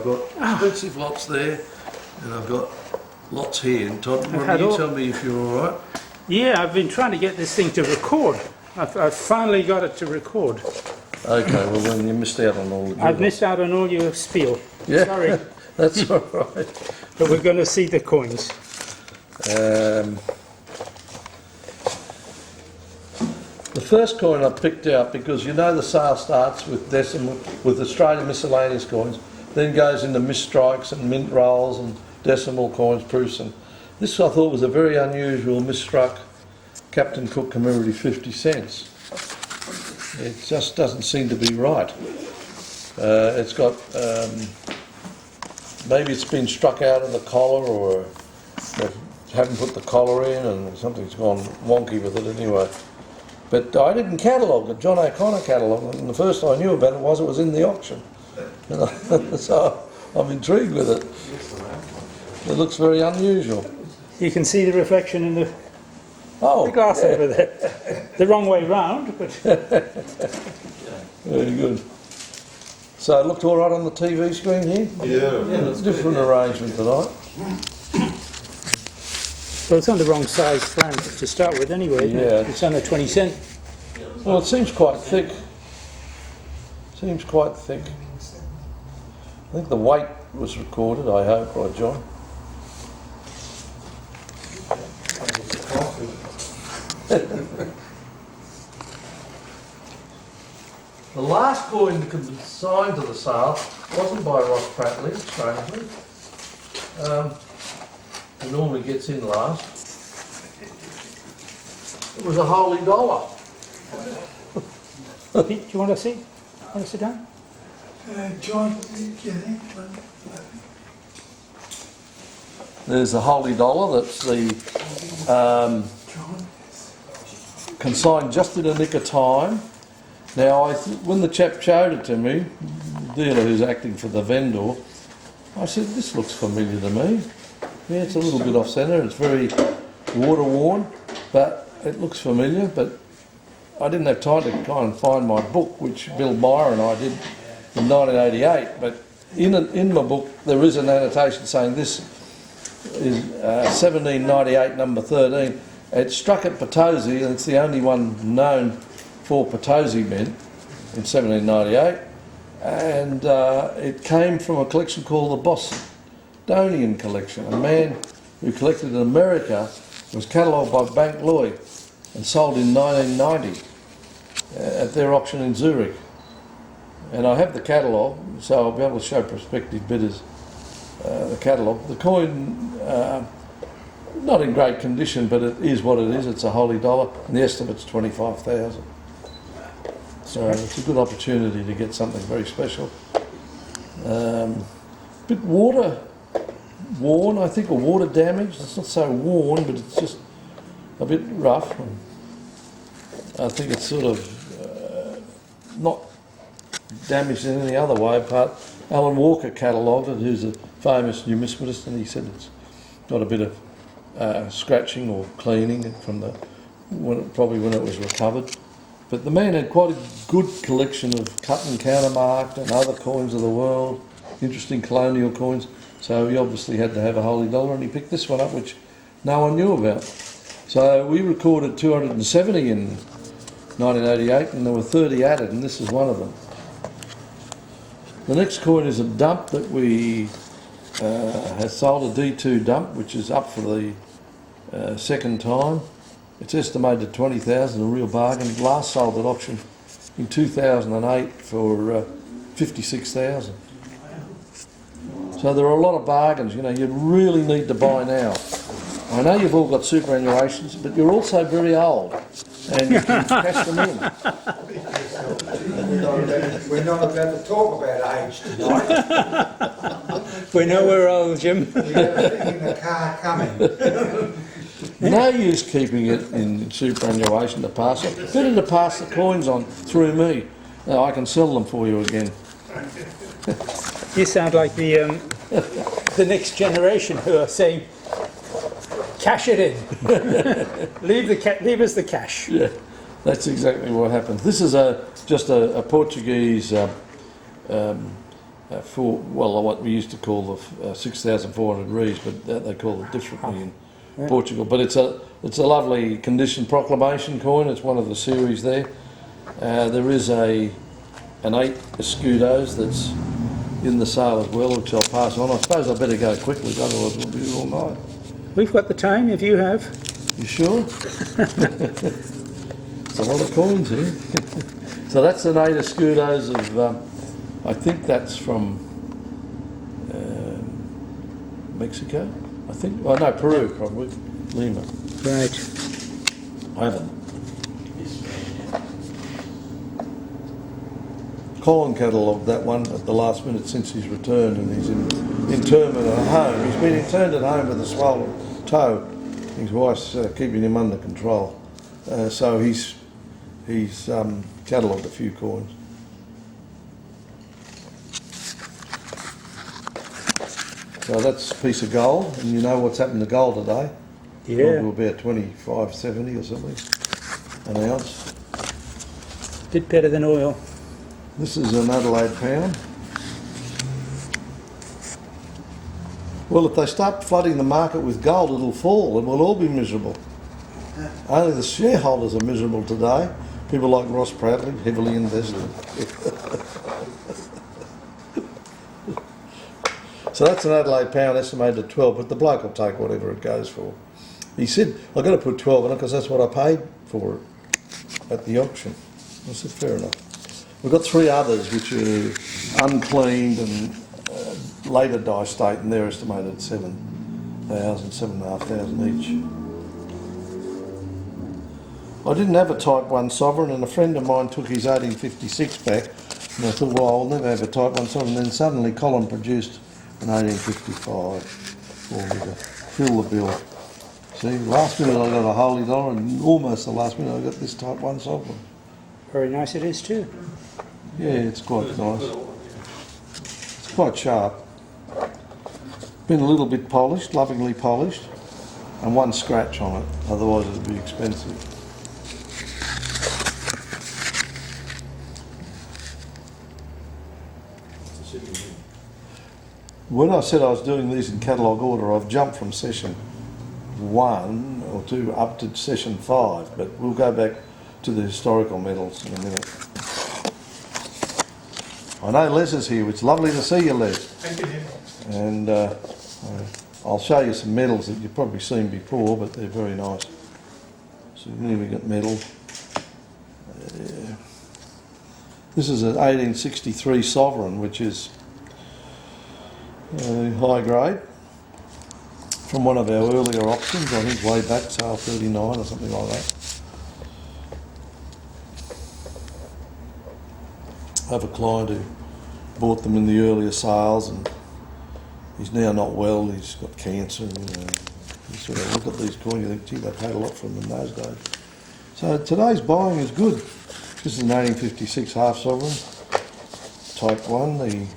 I've got expensive lots there, and I've got lots here. And Todd, why don't you tell me if you're all right? Yeah, I've been trying to get this thing to record. I've finally got it to record. Okay, well then you missed out on all the... I've missed out on all your spiel. Yeah, Sorry. that's all right. But we're going to see the coins. The first coin I picked out, because you know the sale starts with decimal, with Australian miscellaneous coins, then goes into misstrikes and mint rolls and decimal coins, proofs, and this I thought was a very unusual misstruck Captain Cook commemorative 50 cents. It just doesn't seem to be right. It's got, maybe it's been struck out of the collar, or they haven't put the collar in and something's gone wonky with it anyway. But I didn't catalogue it, John O'Connor catalogued it, and the first I knew about it was in the auction. So I'm intrigued with it. It looks very unusual. You can see the reflection in the glass over there. The wrong way round, but... Very good. So it looked all right on the TV screen here? Yeah. It's a different arrangement tonight. Well, it's on the wrong size flange to start with anyway, isn't it? It's on a 20 cent. Well, it seems quite thick. Seems quite thick. I think the weight was recorded, I hope, right, John? The last coin consigned to the sale wasn't by Ross Pratley, strangely. He normally gets in last. It was a holy dollar. Pete, do you want to see? Want to sit down? John, There's a holy dollar that's the consigned just in a nick of time. Now, when the chap showed it to me, the dealer who's acting for the vendor, I said, this looks familiar to me. Yeah, it's a little bit off centre, it's very water worn, but it looks familiar. But I didn't have time to kind of find my book, which Bill Meyer and I did in 1988. But in my book, there is an annotation saying this is 1798, number 13. It's struck at Potosi, and it's the only one known for Potosi mint in 1798. And it came from a collection called the Bostonian Collection. A man who collected in America was catalogued by Bank Lloyd and sold in 1990 at their auction in Zurich. And I have the catalogue, so I'll be able to show prospective bidders the catalogue. The coin, not in great condition, but it is what it is. It's a holy dollar, and the estimate's 25,000. So it's a good opportunity to get something very special. Bit water worn, I think, or water damaged. It's not so worn, but it's just a bit rough. I think it's sort of not damaged in any other way, but Alan Walker catalogued it, who's a famous numismatist, and he said it's got a bit of scratching or cleaning from probably when it was recovered. But the man had quite a good collection of cut and countermarked and other coins of the world, interesting colonial coins. So he obviously had to have a holy dollar, and he picked this one up, which no one knew about. So we recorded 270 in 1988, and there were 30 added, and this is one of them. The next coin is a dump that we have sold, a D2 dump, which is up for the second time. It's estimated at 20,000, a real bargain. Last sold at auction in 2008 for 56,000. So there are a lot of bargains. You know, you really need to buy now. I know you've all got superannuations, but you're also very old, and you can cash them in. we're not about to talk about age tonight. We know we're old, Jim. We have a thing in the car coming. No use keeping it in superannuation to pass it. Better to pass the coins on through me. Now I can sell them for you again. You sound like the next generation who are saying, cash it in. leave us the cash. Yeah, that's exactly what happens. This is just a Portuguese what we used to call the 6,400 Ries, but they call it differently in Yeah. Portugal. But it's a lovely condition proclamation coin. It's one of the series there. There is an 8 escudos that's in the sale as well, which I'll pass on. I suppose I better go quickly, otherwise we'll be here all night. We've got the time if you have. You sure? It's a lot of coins here. So that's an 8 escudos of, I think that's from Mexico, I think. Oh no, Peru probably, Lima. Right. I haven't. Colin catalogued that one at the last minute since he's returned, and he's in internment at home. He's been interned at home with a swollen toe. His wife's keeping him under control. So he's catalogued a few coins. So that's a piece of gold, and you know what's happened to gold today? Yeah. Probably about 25.70 or something an ounce. Bit better than oil. This is an Adelaide pound. Well, if they start flooding the market with gold, it'll fall and we'll all be miserable. Only the shareholders are miserable today. People like Ross Bradley, heavily invested. So that's an Adelaide pound estimated at 12, but the bloke will take whatever it goes for. He said, I've got to put 12 in it because that's what I paid for it at the auction. I said, fair enough. We've got 3 others which are uncleaned and later die state, and they're estimated at 7,500 each. I didn't have a Type 1 sovereign, and a friend of mine took his 1856 back, and I thought, well, I'll never have a Type 1 sovereign. Then suddenly Colin produced an 1855 for me to fill the bill. See, last minute I got a holy dollar, and almost the last minute I got this Type 1 sovereign. Very nice it is too. Yeah, it's quite nice. It's quite sharp. Been a little bit polished, lovingly polished, and 1 scratch on it, otherwise it'd be expensive. When I said I was doing these in catalogue order, I've jumped from session 1 or 2 up to session 5, but we'll go back to the historical medals in a minute. I know Les is here. It's lovely to see you, Les. Thank you. And I'll show you some medals that you've probably seen before, but they're very nice. Significant medal. This is an 1863 sovereign, which is high grade, from one of our earlier auctions, I think way back, sale 39 or something like that. I have a client who bought them in the earlier sales, and he's now not well. He's got cancer, and you sort of look at these coins, you think, gee, they paid a lot for them in those days. So today's buying is good. This is an 1856 half sovereign, Type 1, the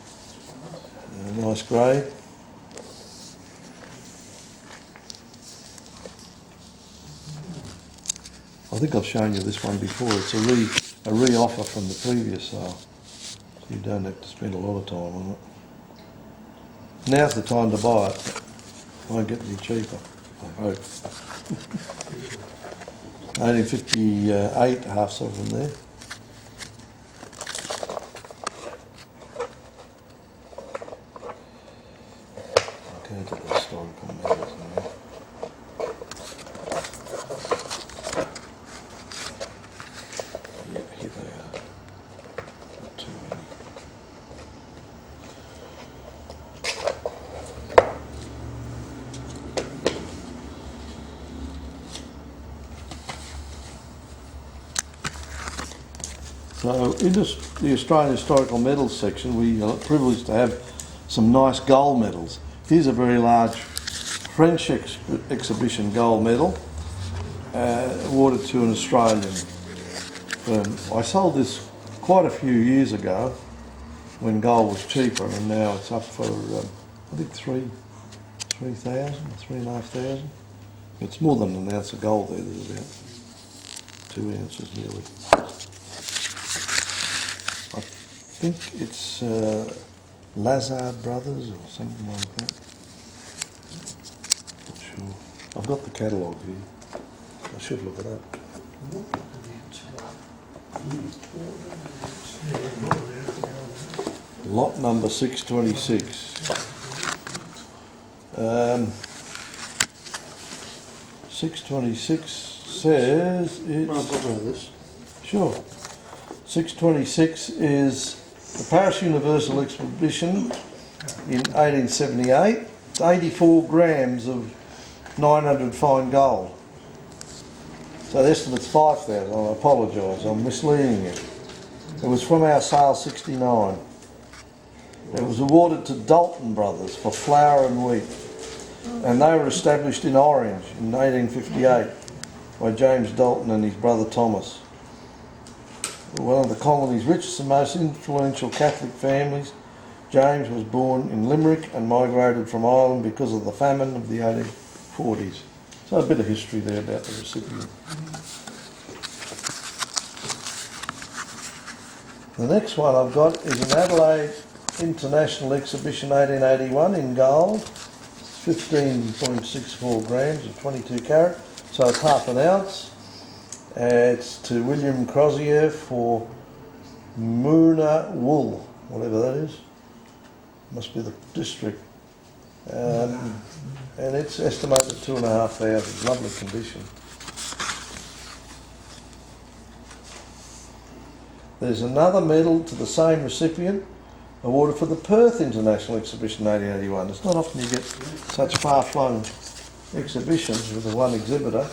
nice grade. I think I've shown you this one before. It's a re-offer from the previous sale. So you don't have to spend a lot of time on it. Now's the time to buy it. It won't get any cheaper, I hope. 1858 half sovereign there. Okay, to the historical medals now. Yeah, here they are. Not too many. So in the Australian Historical Medals section, we are privileged to have some nice gold medals. Here's a very large French exhibition gold medal awarded to an Australian firm. I sold this quite a few years ago when gold was cheaper, and now it's up for I think 3,000, 3,500. It's more than an ounce of gold there. There's about 2 ounces nearly. I think it's Lazard Brothers or something like that. Not sure. I've got the catalogue here. I should look it up. Lot number 626. 626 says it's... Sure. 626 is the Paris Universal Exhibition in 1878. It's 84 grams of 900 fine gold. So the estimate's 5,000. I apologise, I'm misleading you. It was from our sale 69. It was awarded to Dalton Brothers for flour and wheat, and they were established in Orange in 1858 by James Dalton and his brother Thomas. One of the colony's richest and most influential Catholic families, James was born in Limerick and migrated from Ireland because of the famine of the 1840s. So a bit of history there about the recipient. The next one I've got is an Adelaide International Exhibition 1881 in gold, 15.64 grams of 22 carat, so it's half an ounce. It's to William Crozier for Moona Wool, whatever that is. Must be the district. And it's estimated at 2,500, lovely condition. There's another medal to the same recipient, awarded for the Perth International Exhibition 1881. It's not often you get such far-flung exhibitions with the one exhibitor.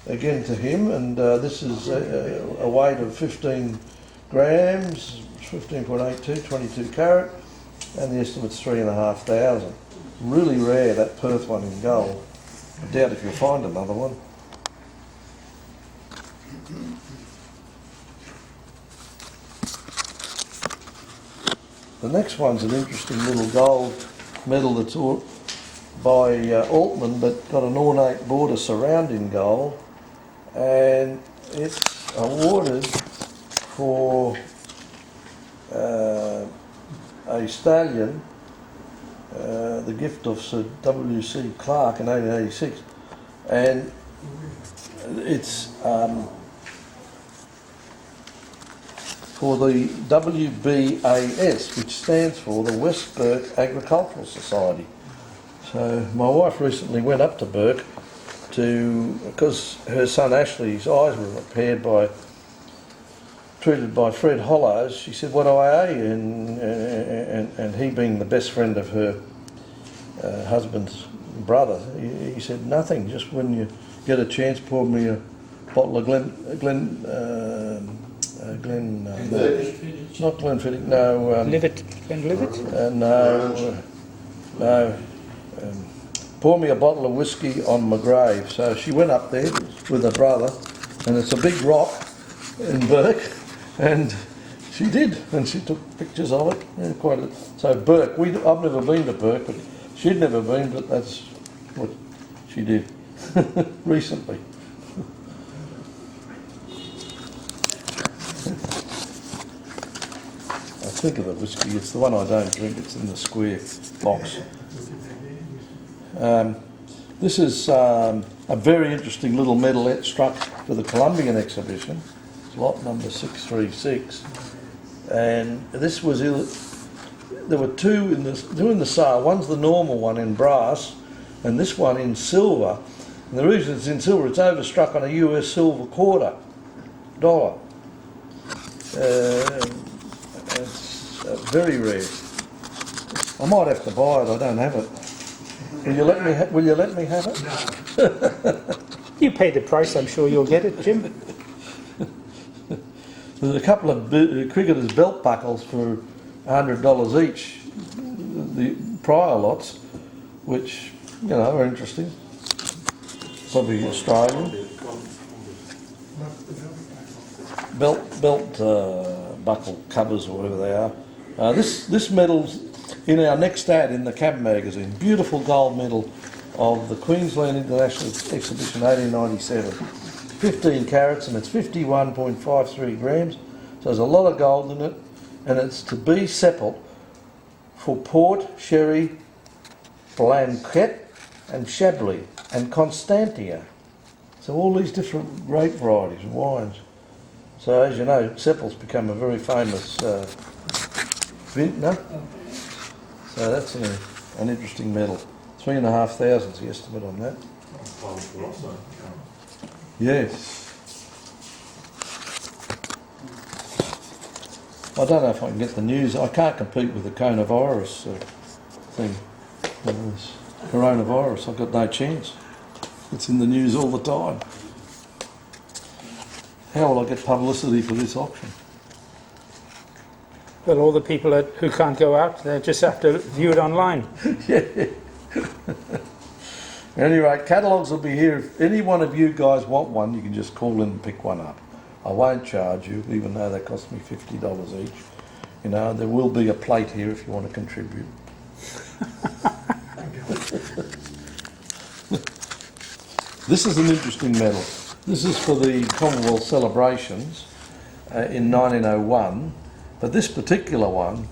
Again to him, and this is a weight of 15 grams, 15.82, 22 carat, and the estimate's 3,500. Really rare, that Perth one in gold. I doubt if you'll find another one. The next one's an interesting little gold medal that's by Altman, but got an ornate border surrounding gold, and it's awarded for a stallion, the gift of Sir W.C. Clark in 1886, and it's for the WBAS, which stands for the West Burke Agricultural Society. So my wife recently went up to Burke because her son Ashley's eyes were treated by Fred Hollows. She said, "What do I owe you?" And he, being the best friend of her husband's brother, he said, "Nothing, just when you get a chance, pour me a bottle of not Glenfiddich, no. Glenlivet? No. Pour me a bottle of whiskey on my grave." So she went up there with her brother, and it's a big rock in Burke, and she did, and she took pictures of it. Yeah, so Burke, I've never been to Burke, but she'd never been, but that's what she did recently. Think of the whiskey, it's the one I don't drink, it's in the square box. This is a very interesting little medalette struck for the Columbian exhibition. It's lot number 636, and this was there were two in the sale. One's the normal one in brass, and this one in silver. And the reason it's in silver, it's overstruck on a US silver $quarter. It's very rare. I might have to buy it. I don't have it. Will you let me have it? No. You pay the price, I'm sure you'll get it, Jim. There's a couple of cricketers' belt buckles for $100 each, the prior lots, which are interesting. Probably Australian. Belt buckle covers or whatever they are. This medal's in our next ad in the Cab magazine. Beautiful gold medal of the Queensland International Exhibition 1897. 15 carats, and it's 51.53 grams. So there's a lot of gold in it, and it's to B. Seppelt for port, sherry, blanquette and chablis and Constantia. So all these different grape varieties of wines. So as you know, Seppelt's become a very famous vintner. So that's an interesting medal. 3,500 is the estimate on that. Yes. I don't know if I can get the news. I can't compete with the coronavirus thing. This coronavirus, I've got no chance. It's in the news all the time. How will I get publicity for this auction? Well, all the people who can't go out, they just have to view it online. Yeah. At any rate, catalogues will be here. If any one of you guys want one, you can just call in and pick one up. I won't charge you, even though they cost me $50 each. You know, there will be a plate here if you want to contribute. This is an interesting medal. This is for the Commonwealth celebrations in 1901, but this particular one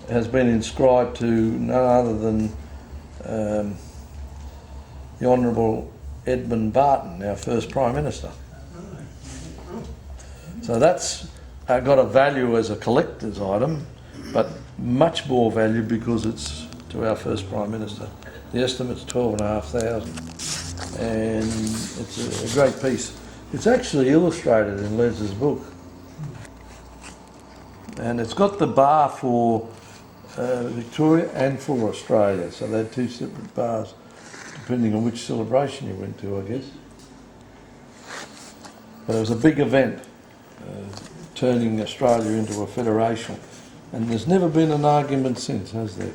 has been inscribed to none other than the Honourable Edmund Barton, our first Prime Minister. So that's got a value as a collector's item, but much more value because it's to our first Prime Minister. The estimate's 12,500, and it's a great piece. It's actually illustrated in Les's book, and it's got the bar for Victoria and for Australia, so they're two separate bars depending on which celebration you went to, I guess. But it was a big event, turning Australia into a federation, and there's never been an argument since, has there?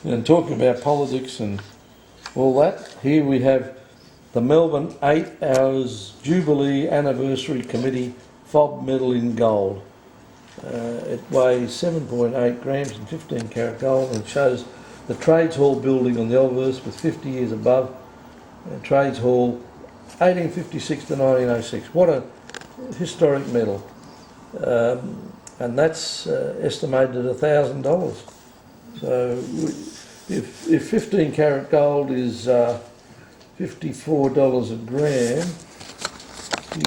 And talking about politics and all that, here we have the Melbourne 8 Hours Jubilee Anniversary Committee Fob Medal in gold. It weighs 7.8 grams and 15 carat gold, and shows the Trades Hall building on the Elverse with 50 years above. Trades Hall 1856 to 1906. What a historic medal. And that's estimated at $1,000. So if 15 carat gold is $54 a gram,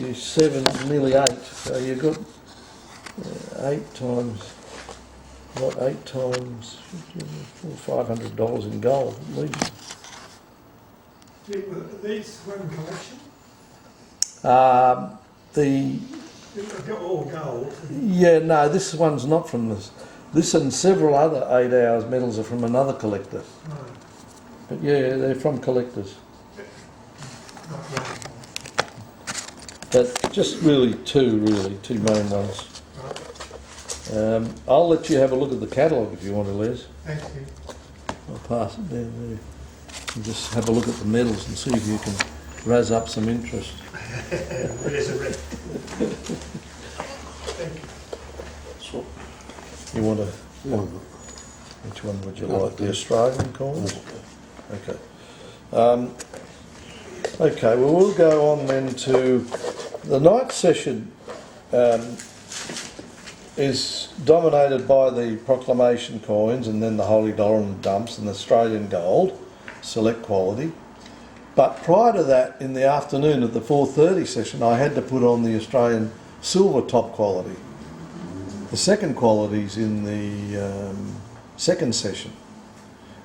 you 7, nearly 8. So you've got 8 times, what, 8 times $500 in gold at least. These one collection? The All gold. Yeah, no, this one's not from this. This and several other 8 Hours medals are from another collector. Right. But yeah, they're from collectors. Not one. But just really two main ones. Right. I'll let you have a look at the catalogue if you want to, Les. Thank you. I'll pass it down there. You just have a look at the medals and see if you can razz up some interest. Resurrect. Thank you. You want to... Which one would you like? The Australian coins? Okay. Okay, well, we'll go on then to... The night session is dominated by the proclamation coins and then the Holy Dollar and dumps and the Australian gold, select quality. But prior to that, in the afternoon at the 4:30 session, I had to put on the Australian silver top quality. The second quality's in the second session.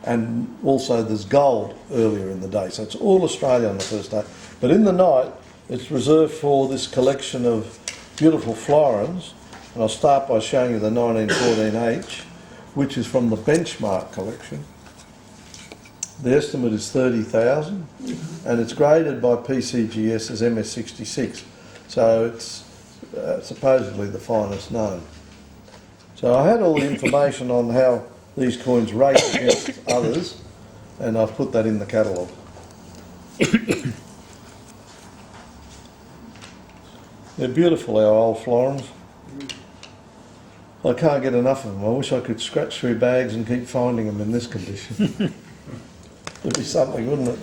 And also there's gold earlier in the day. So it's all Australia on the first day. But in the night, it's reserved for this collection of beautiful florins. And I'll start by showing you the 1914H, which is from the Benchmark collection. The estimate is 30,000, and it's graded by PCGS as MS66. So it's supposedly the finest known. So I had all the information on how these coins rate against others, and I've put that in the catalogue. They're beautiful, our old florins. I can't get enough of them. I wish I could scratch through bags and keep finding them in this condition. It'd be something, wouldn't it?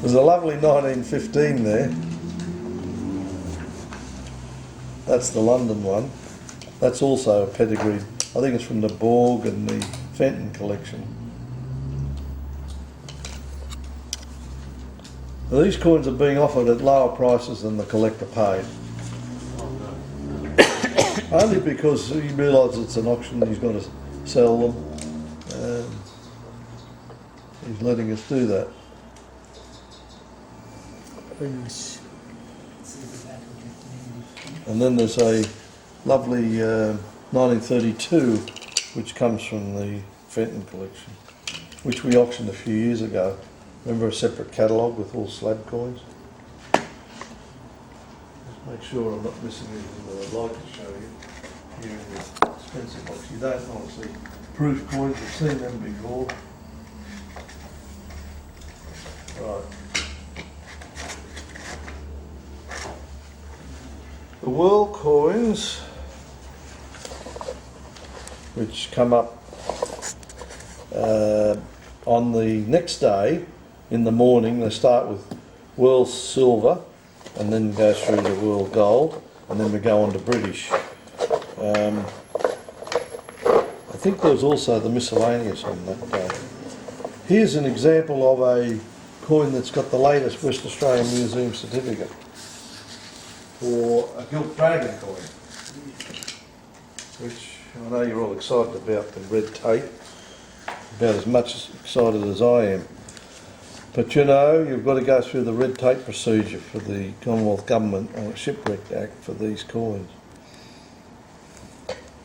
There's a lovely 1915 there. That's the London one. That's also a pedigree. I think it's from the Borg and the Fenton collection. Now, these coins are being offered at lower prices than the collector paid. Only because he realises it's an auction, he's got to sell them. And he's letting us do that. Very nice. And then there's a lovely 1932, which comes from the Fenton collection, which we auctioned a few years ago. Remember, a separate catalogue with all slab coins? Just make sure I'm not missing anything that I'd like to show you here in the expensive box. You don't obviously proof coins, you've seen them before. Right. The world coins, which come up on the next day in the morning, they start with world silver and then go through to world gold, and then we go on to British. I think there was also the miscellaneous on that day. Here's an example of a coin that's got the latest West Australian Museum certificate for a gilt dragon coin, which I know you're all excited about, the red tape, about as much excited as I am. But you know, you've got to go through the red tape procedure for the Commonwealth Government or Shipwreck Act for these coins.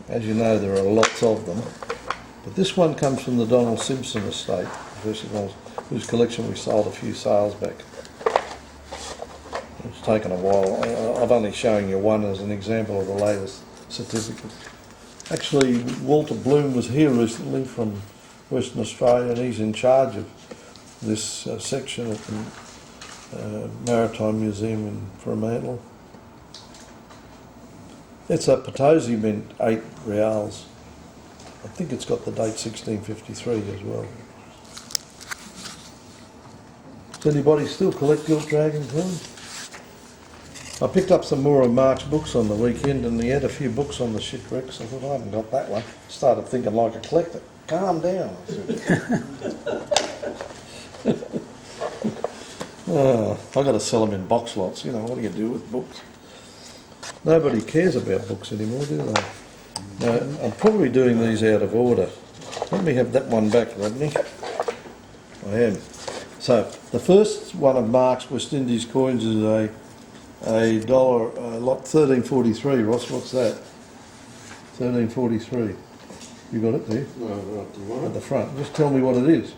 As you know, there are lots of them, but this one comes from the Donald Simpson estate, whose collection we sold a few sales back. It's taken a while. I've only shown you one as an example of the latest certificate. Actually, Walter Bloom was here recently from Western Australia, and he's in charge of this section at the Maritime Museum in Fremantle. It's a Potosi mint, 8 reals. I think it's got the date 1653 as well. Does anybody still collect gilt dragon coins? I picked up some more of Mark's books on the weekend, and he had a few books on the shipwrecks. I thought, I haven't got that one. Started thinking like a collector. Calm down. I've got to sell them in box lots. You know, what do you do with books? Nobody cares about books anymore, do they? No, I'm probably doing these out of order. Let me have that one back, Rodney. I am. So, the first one of Mark's West Indies coins is a dollar lot 1343. Ross, what's that? 1343. You got it there? No, right, do you want At it? the front. Just tell me what it is.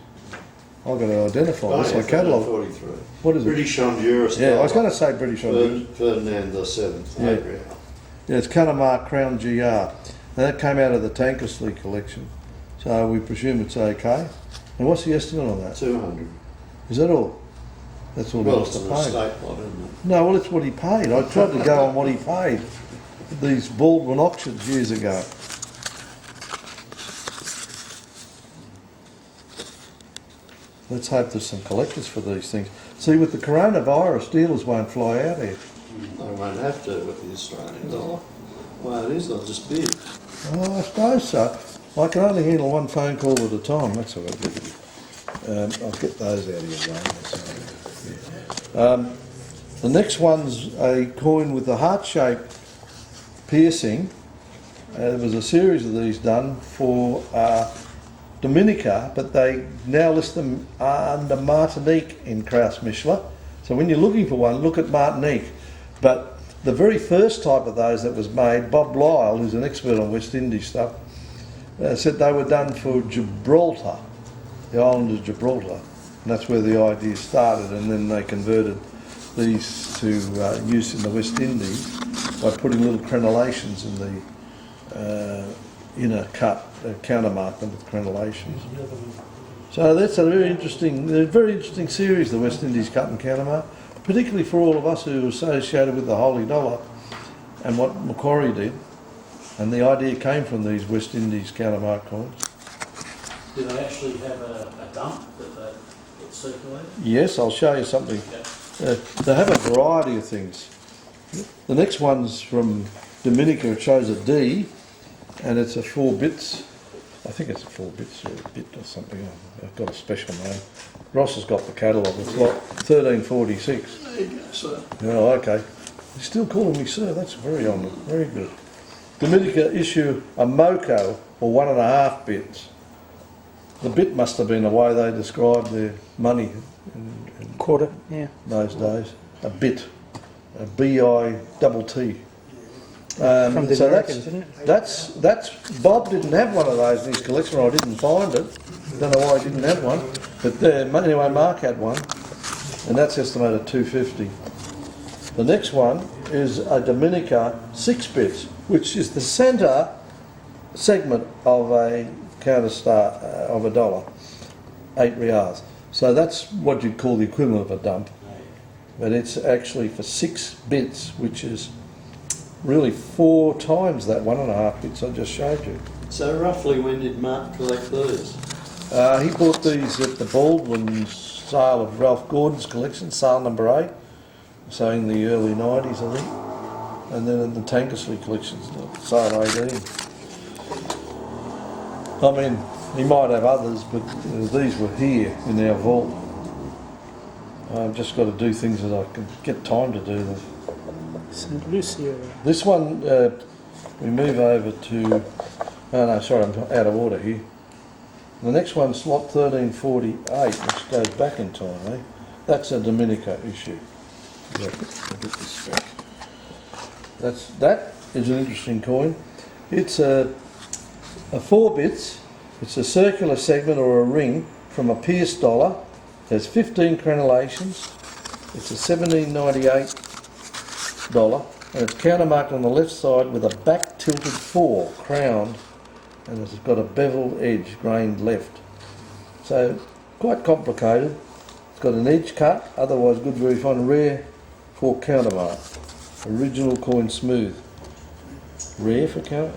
I've got to identify Oh, this. yeah, I catalogue. 43. What is it? British Honduras. Yeah, I was going to say British Honduras. Ferdinand VII. Yeah. Yeah. Yeah, it's Cunnamark Crown GR. Now that came out of the Tankersley collection, so we presume it's okay. And what's the estimate on that? 200. Is that all? That's all Well, he it's wants an to pay. estate lot, isn't it? No, well, it's what he paid. I tried to go on what he paid at these Baldwin auctions years ago. Let's hope there's some collectors for these things. See, with the coronavirus, dealers won't fly out here. They won't have to with the Australian dollar. Well, it is, they'll just bid. Oh, I suppose so. I can only handle one phone call at a time. That's all right. I'll get those out of your way. The next one's a coin with the heart-shaped piercing. There was a series of these done for Dominica, but they now list them under Martinique in Kraus-Michler. So when you're looking for one, look at Martinique. But the very first type of those that was made, Bob Lyle, who's an expert on West Indies stuff, said they were done for Gibraltar, the island of Gibraltar. And that's where the idea started, and then they converted these to use in the West Indies by putting little crenellations in the inner cut, countermark them with crenellations. So that's a very interesting series, the West Indies cut and countermark, particularly for all of us who are associated with the Holy Dollar and what Macquarie did. And the idea came from these West Indies countermark coins. Do they actually have a dump that they circulate? Yes, I'll show you something. They have a variety of things. The next one's from Dominica, it shows a D, and it's a 4 bits. I think it's a 4 bits or a bit or something. I've got a special name. Ross has got the catalogue. It's lot 1346. There you go, sir. Oh, okay. You're still calling me sir. That's very honourable. Very good. Dominica issue a MOCO, or 1.5 bits. The bit must have been the way they described their money in Quarter, yeah. those days. A bit. A B-I-double-T. From the so Americans, isn't it? that's Bob didn't have one of those in his collection, or I didn't find it. Don't know why he didn't have one. But anyway, Mark had one, and that's estimated at 250. The next one is a Dominica 6 bits, which is the centre segment of a counter star of a dollar, 8 reals. So that's what you'd call the equivalent of a dump, but it's actually for 6 bits, which is really 4 times that 1.5 bits I just showed you. So roughly when did Mark collect these? He bought these at the Baldwin sale of Ralph Gordon's collection, sale number 8, so in the early 90s I think, and then in the Tankersley collections, sale 18. I mean, he might have others, but these were here in our vault. I've just got to do things that I can get time to do them. St. Lucia. This one, we move over to, oh no, sorry, I'm out of order here. The next one's slot 1348, which goes back in time, eh? That's a Dominica issue. Yeah, I'll get this back. That is an interesting coin. It's a 4 bits. It's a circular segment or a ring from a Pierce dollar. There's 15 crenellations. It's a 1798 dollar, and it's countermarked on the left side with a back tilted 4 crowned, and it's got a beveled edge grained left. So quite complicated. It's got an edge cut, otherwise good, very fine, rare for countermark. Original coin smooth. Rare for counter?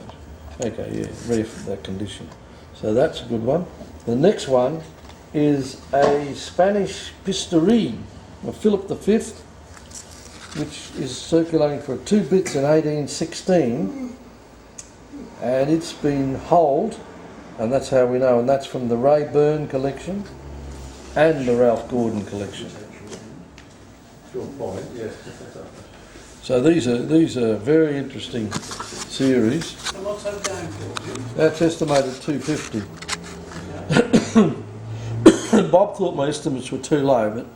Okay, yeah, rare for that condition. So that's a good one. The next one is a Spanish Pistorie of Philip V, which is circulating for 2 bits in 1816, and it's been holed, and that's how we know, and that's from the Ray Byrne collection and the Ralph Gordon collection. Your point, yes. So these are very interesting series. And what's that going for, Jim? That's estimated 250. Bob thought my estimates were too low, but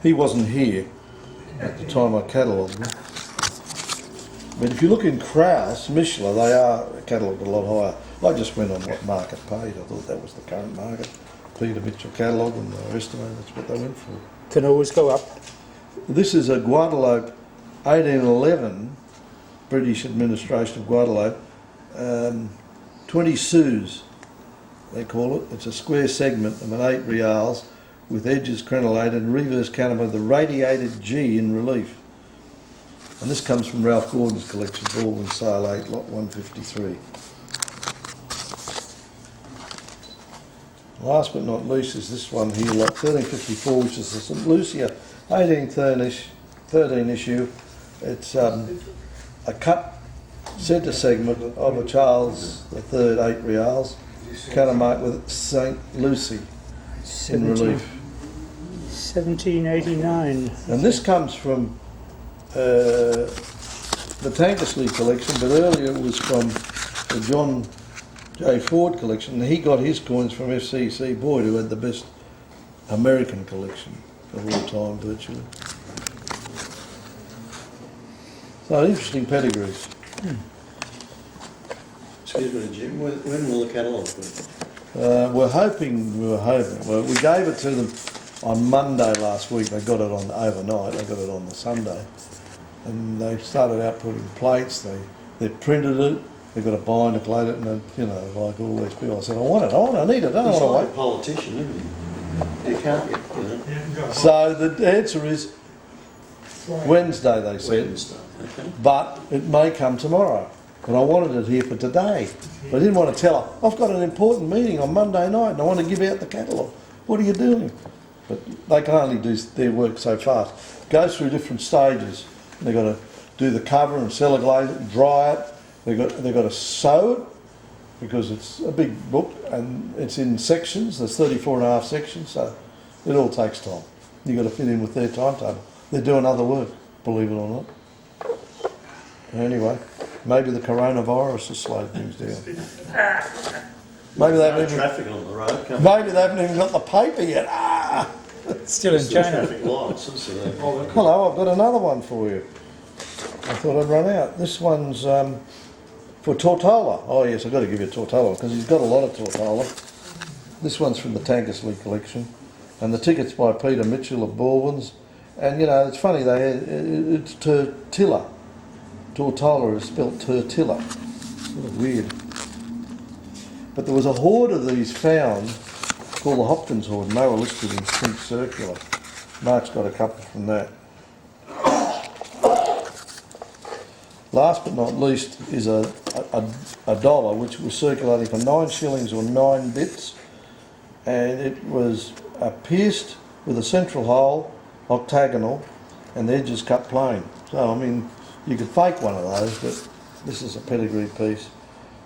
he wasn't here at the time I catalogued them. But if you look in Krauss, Mishler, they are catalogued a lot higher. I just went on what market paid. I thought that was the current market. Peter Mitchell catalogue, and they estimated that's what they went for. Can always go up. This is a Guadeloupe 1811, British administration of Guadeloupe, 20 sous, they call it. It's a square segment of an 8 reals with edges crenellated and reverse counted with the radiated G in relief. And this comes from Ralph Gordon's collection, Baldwin Sale 8, lot 153. Last but not least is this one here, lot 1354, which is the St. Lucia 1813 issue. It's a cut centre segment of a Charles III 8 reals, countermarked with St. Lucy in relief. 1789. And this comes from the Tankersley collection, but earlier it was from the John J. Ford collection, and he got his coins from FCC Boyd, who had the best American collection of all time, virtually. So interesting pedigrees. Excuse me, Jim, when will the catalogue be? We were hoping. Well, we gave it to them on Monday last week. They got it on overnight. They got it on the Sunday, and they started out putting plates. They printed it. They've got a binder plate it, and you know, like all these people. I said, I need it. I don't He's want like to a politician, isn't he? You can't get, you know. wait. So the answer is Wednesday. They said, Wednesday, okay. but it may come tomorrow. But I wanted it here for today. But I didn't want to tell her, I've got an important meeting on Monday night and I want to give out the catalogue. What are you doing? But they can only do their work so fast. It goes through different stages. They've got to do the cover and cellulose it, dry it. They've got to sew it because it's a big book and it's in sections. There's 34.5 sections, so it all takes time. You've got to fit in with their timetable. They're doing other work, believe it or not. Anyway, maybe the coronavirus has slowed things down. Maybe they haven't even, Traffic on the road. maybe they haven't even got the paper yet. Ah! Still in Still China. traffic lights, isn't there? Hello, I've got another one for you. I thought I'd run out. This one's for Tortola. Oh yes, I've got to give you Tortola because he's got a lot of Tortola. This one's from the Tankersley collection, and the ticket's by Peter Mitchell of Baldwin's. And you know, it's funny, it's Tortilla. Tortola is spelt Tortilla. Sort of weird. But there was a hoard of these found called the Hopkins hoard, and they were listed in pink circular. Mark's got a couple from that. Last but not least is a dollar which was circulating for 9 shillings or 9 bits, and it was pierced with a central hole, octagonal, and the edges cut plain. So I mean, you could fake one of those, but this is a pedigree piece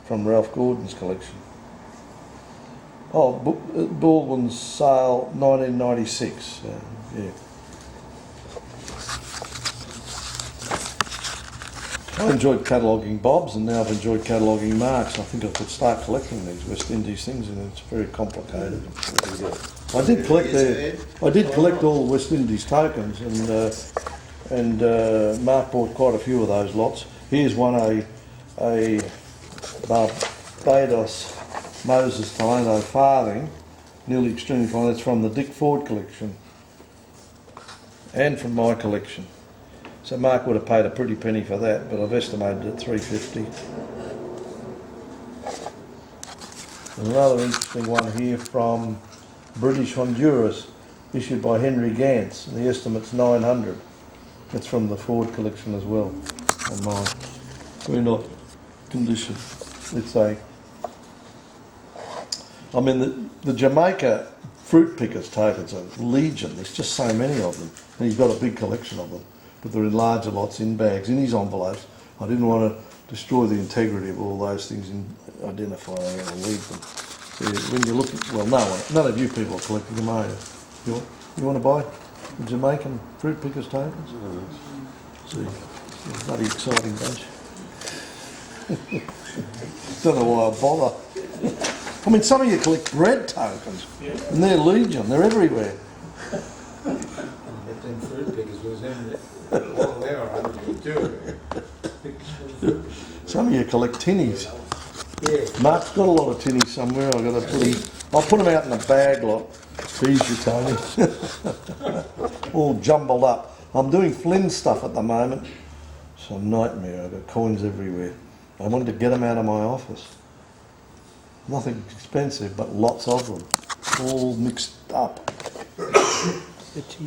from Ralph Gordon's collection. Oh, Baldwin's sale 1996. Yeah. I enjoyed cataloguing Bob's, and now I've enjoyed cataloguing Mark's. I think I could start collecting these West Indies things, and it's very complicated. I did collect all the West Indies tokens, and Mark bought quite a few of those lots. Here's one, a Barbados Moses Talano farthing, nearly extremely fine. It's from the Dick Ford collection, and from my collection. So Mark would have paid a pretty penny for that, but I've estimated it at $3.50. There's another interesting one here from British Honduras, issued by Henry Gantz, and the estimate's 900. It's from the Ford collection as well, on mine. Very nice condition. It's I mean, the Jamaica fruit pickers tokens are legion. There's just so many of them, and he's got a big collection of them. But they're in larger lots, in bags, in his envelopes. I didn't want to destroy the integrity of all those things in identifying or leave them. So when you look at, well, none of you people are collecting them, are you? You want to buy the Jamaican fruit pickers tokens? See, bloody exciting bunch. Don't know why I bother. I mean, some of you collect bread tokens, and they're legion. They're everywhere. Them fruit pickers was in it. Well, they were under too. Some of you collect tinnies. Yeah. Mark's got a lot of tinnies somewhere. I've got to put them. I'll put them out in a bag, lot. Tease you, Tony. All jumbled up. I'm doing Flynn stuff at the moment. It's a nightmare. I've got coins everywhere. I wanted to get them out of my office. Nothing expensive, but lots of them, all mixed up.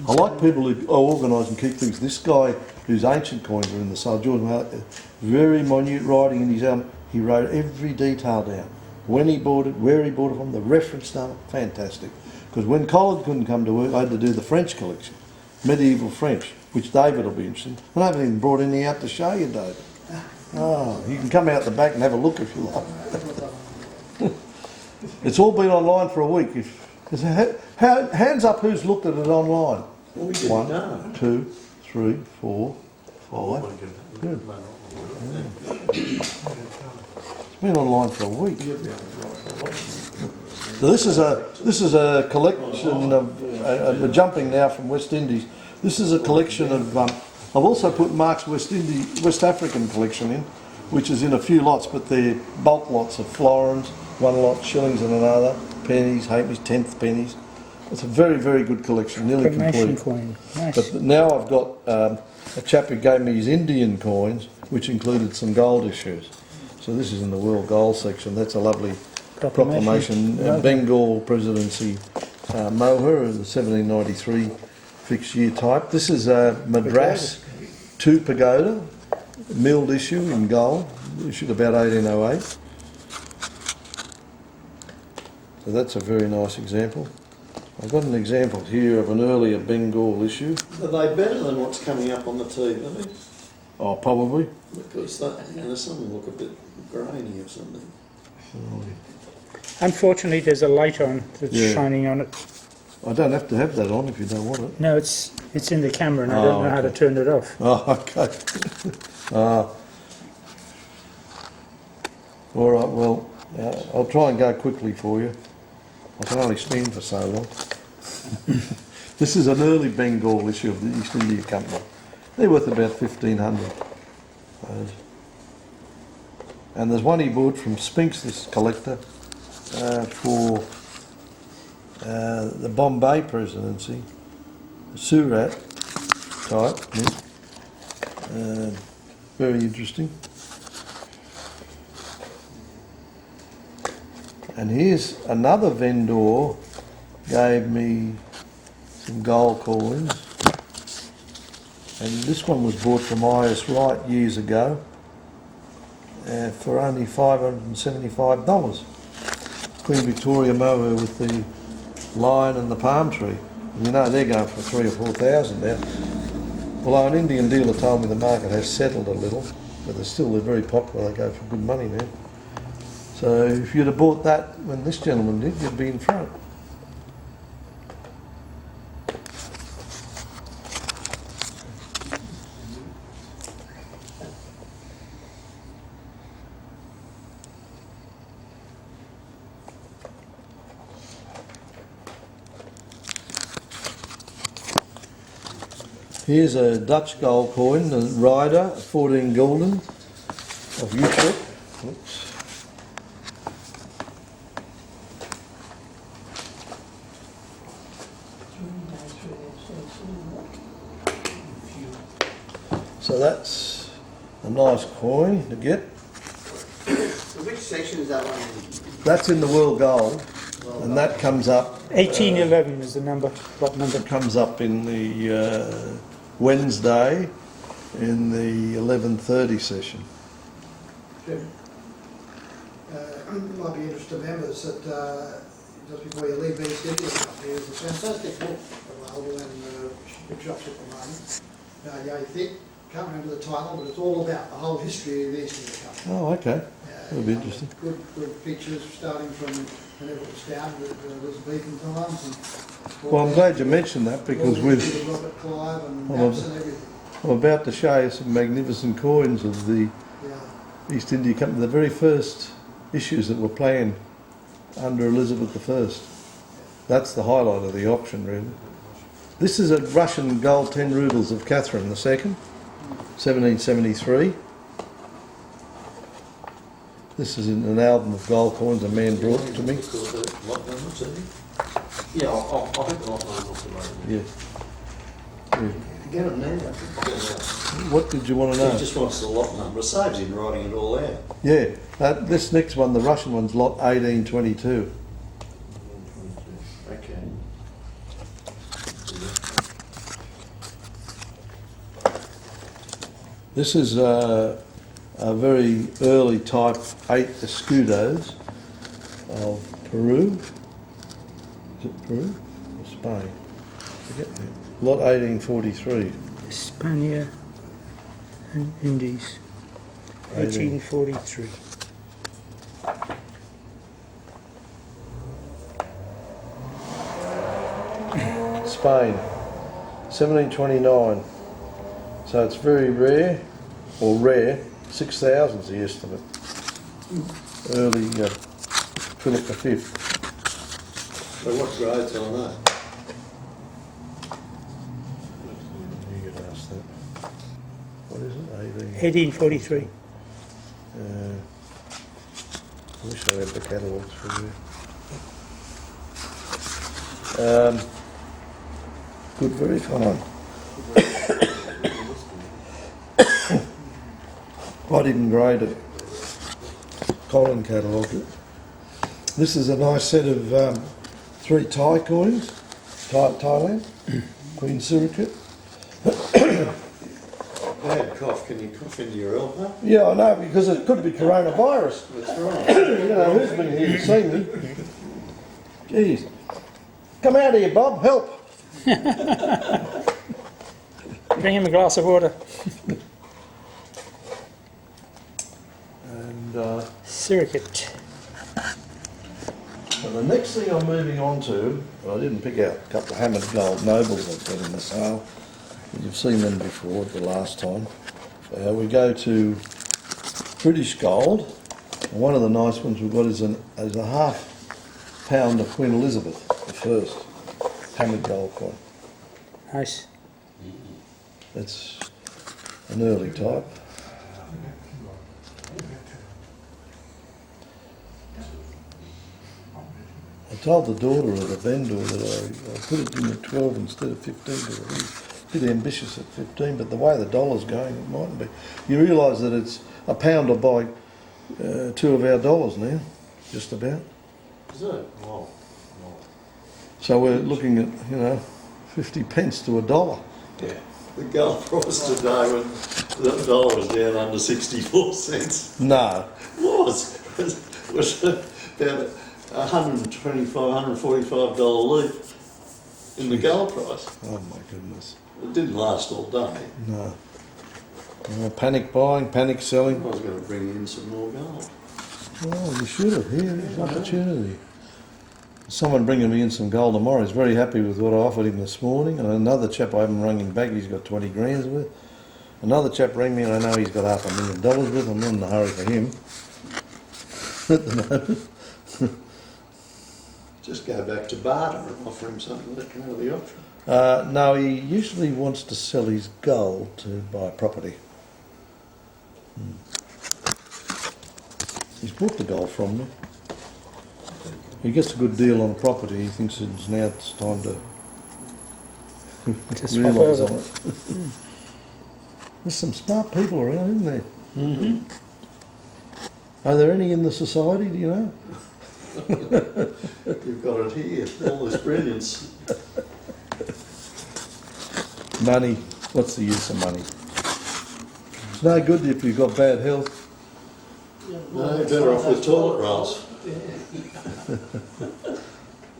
I like people who organise and keep things. This guy, whose ancient coins are in the sale, George Mallet, very minute writing in his album. He wrote every detail down. When he bought it, where he bought it from, the reference number, fantastic. Because when Colin couldn't come to work, I had to do the French collection, medieval French, which David will be interested in. And I haven't even brought any out to show you, David. Oh, you can come out the back and have a look if you like. It's all been online for a week. Hands up who's looked at it online. Well, we didn't 1, know. 2, 3, 4, 5. Good. It's been online for a week. So this is a collection of we're jumping now from West Indies. This is a collection of I've also put Mark's West African collection in, which is in a few lots, but they're bulk lots of florins, one lot shillings and another, pennies, halfpennies, tenth pennies. It's a very, very good collection, nearly Cremation complete. coin. Nice. But now I've got a chap who gave me his Indian coins, which included some gold issues. So this is in the World Gold section. That's a lovely proclamation. Bengal Presidency Moher, the 1793 fixed year type. This is a Madras 2 pagoda, milled issue in gold, issued about 1808. So that's a very nice example. I've got an example here of an earlier Bengal issue. Are they better than what's coming up on the TV? Oh, probably. Because that, some of them look a bit grainy or something. Unfortunately, there's a light on that's Yeah. shining on it. I don't have to have that on if you don't want it. No, it's in the camera, and I Oh, don't know how to okay. turn it off. Oh, okay. All right, well, I'll try and go quickly for you. I can only stand for so long. This is an early Bengal issue of the East India Company. They're worth about 1,500. And there's one he bought from Spinks, this collector, for the Bombay presidency, Surat type. Yeah. Very interesting. And here's another vendor gave me some gold coins, and this one was bought from I.S. Wright years ago for only $575. Queen Victoria mower with the lion and the palm tree. And you know they're going for 3,000 or 4,000 now. Although an Indian dealer told me the market has settled a little, but they're very popular. They go for good money now. So if you'd have bought that when this gentleman did, you'd be in front. Here's a Dutch gold coin, the Rider, 14 gulden of Utrecht. Oops. So that's a nice coin to get. So which section is that one in? That's in the World Gold, and that comes up. 1811 is the number, lot number. Comes up in the Wednesday in the 11:30 session. Jim, you might be interested to members that just before you leave East India Company, there's a fantastic book available in big shops at the moment. Yay thick, can't remember the title, but it's all about the whole history of the East India Company. Oh, okay. That'll be interesting. Good pictures starting from whenever it was started with Elizabethan times. And Well, I'm glad you mentioned that because with Robert Clive and Well, maps and everything. I'm about to show you some magnificent coins of the Yeah. East India Company, the very first issues that were planned under Elizabeth I. That's the highlight of the auction, really. This is a Russian gold 10 rubles of Catherine II, 1773. This is in an album of gold coins a man brought to me. Lot number, see? Yeah, I'll hit the lot line off the road. Yeah. Yeah. Get it now. What did you want to He know? just wants the lot number. It saves him writing it all out. Yeah, this next one, the Russian one's lot 1822. Okay. This is a very early type 8 escudos of Peru. Is it Peru or Spain? Forget that. Lot 1843. Spania and Indies, 1843. Spain, 1729. So it's very rare, or rare, 6,000 is the estimate. Early Philip V. So what grade's on that? You could ask that. What is it? 1843. I wish I had the catalogues for you. Good, very fine. I didn't grade it. Colin catalogued it. This is a nice set of 3 Thai coins. Thailand. Queen Sirikit. Bad cough. Can you cough into your elbow? Yeah, I know, because it could be coronavirus. That's right. You know, who's been here to see me? Jeez. Come out here, Bob, help. Bring him a glass of water. Surrogate. And the next thing I'm moving on to, I didn't pick out a couple of hammered gold nobles I've got in the sale. You've seen them before the last time. We go to British gold. And one of the nice ones we've got is a half pound of Queen Elizabeth, the first hammered gold coin. Nice. It's an early type. I told the daughter of the vendor that I put it in at 12 instead of 15 because it was a bit ambitious at 15, but the way the dollar's going, it mightn't be. You realise that it's a pound will buy 2 of our dollars now, just about. Is it? Wow. So we're looking at, 50 pence to $1. Yeah. The gold price today when the dollar was down under 64 cents No. was about $125, $145 leap in the gold price. Oh my goodness. It didn't last all day. No. Panic buying, panic I selling. was going to bring in some more gold. Oh, you should have. Here's opportunity. Someone bringing me in some gold tomorrow. He's very happy with what I offered him this morning. And another chap, I haven't rung him back, he's got 20 grand's worth. Another chap rang me and I know he's got $500,000 worth. I'm not in a hurry for him at the moment. Just go back to barter and offer him something that come out of the auction. No, he usually wants to sell his gold to buy property. He's bought the gold from me. He gets a good deal on property. He thinks it's time to To swap realise over. on it. There's some smart people around, isn't there? Mm-hmm. Are there any in the society, do you know? You've got it here, all this brilliance. Money. What's the use of money? It's no good if you've got bad health. No, you're better off with toilet rolls.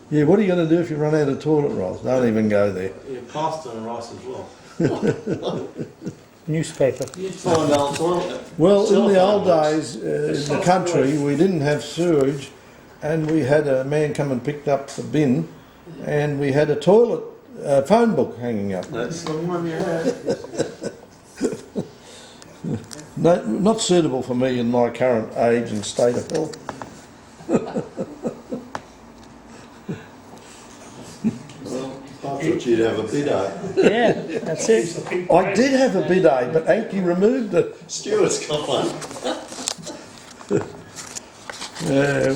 Yeah, what are you going to do if you run out of toilet rolls? Don't even go there. Yeah, pasta and rice as well. Newspaper. You'd find old toilet. Well, in the old Telephone days, in the country, we didn't have sewage, and we had a man come and picked up the bin, and we had a toilet phone book hanging up. That's the one you had. No, not suitable for me in my current age and state of health. Well, I thought you'd have a bidet. Yeah, that's it. I did have a bidet, but Anki removed it. Stuart's got one.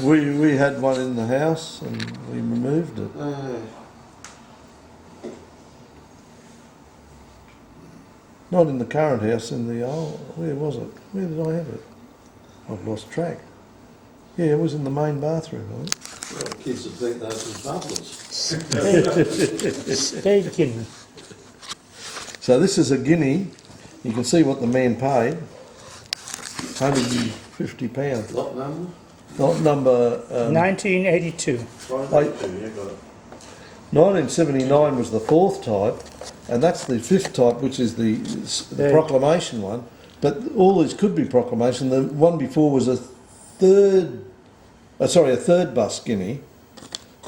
We had one in the house, and we removed it. Not in the current house, in the old... Where was it? Where did I have it? I've lost track. Yeah, it was in the main bathroom, I think. Well, kids would think those were bubbles. Staking. So this is a guinea. You can see what the man paid. £150. Lot number? Not number... 1982. Yeah, got it. 1979 was the fourth type, and that's the fifth type, which is the Yeah. proclamation one. But all these could be proclamation. The one before was a third bus guinea,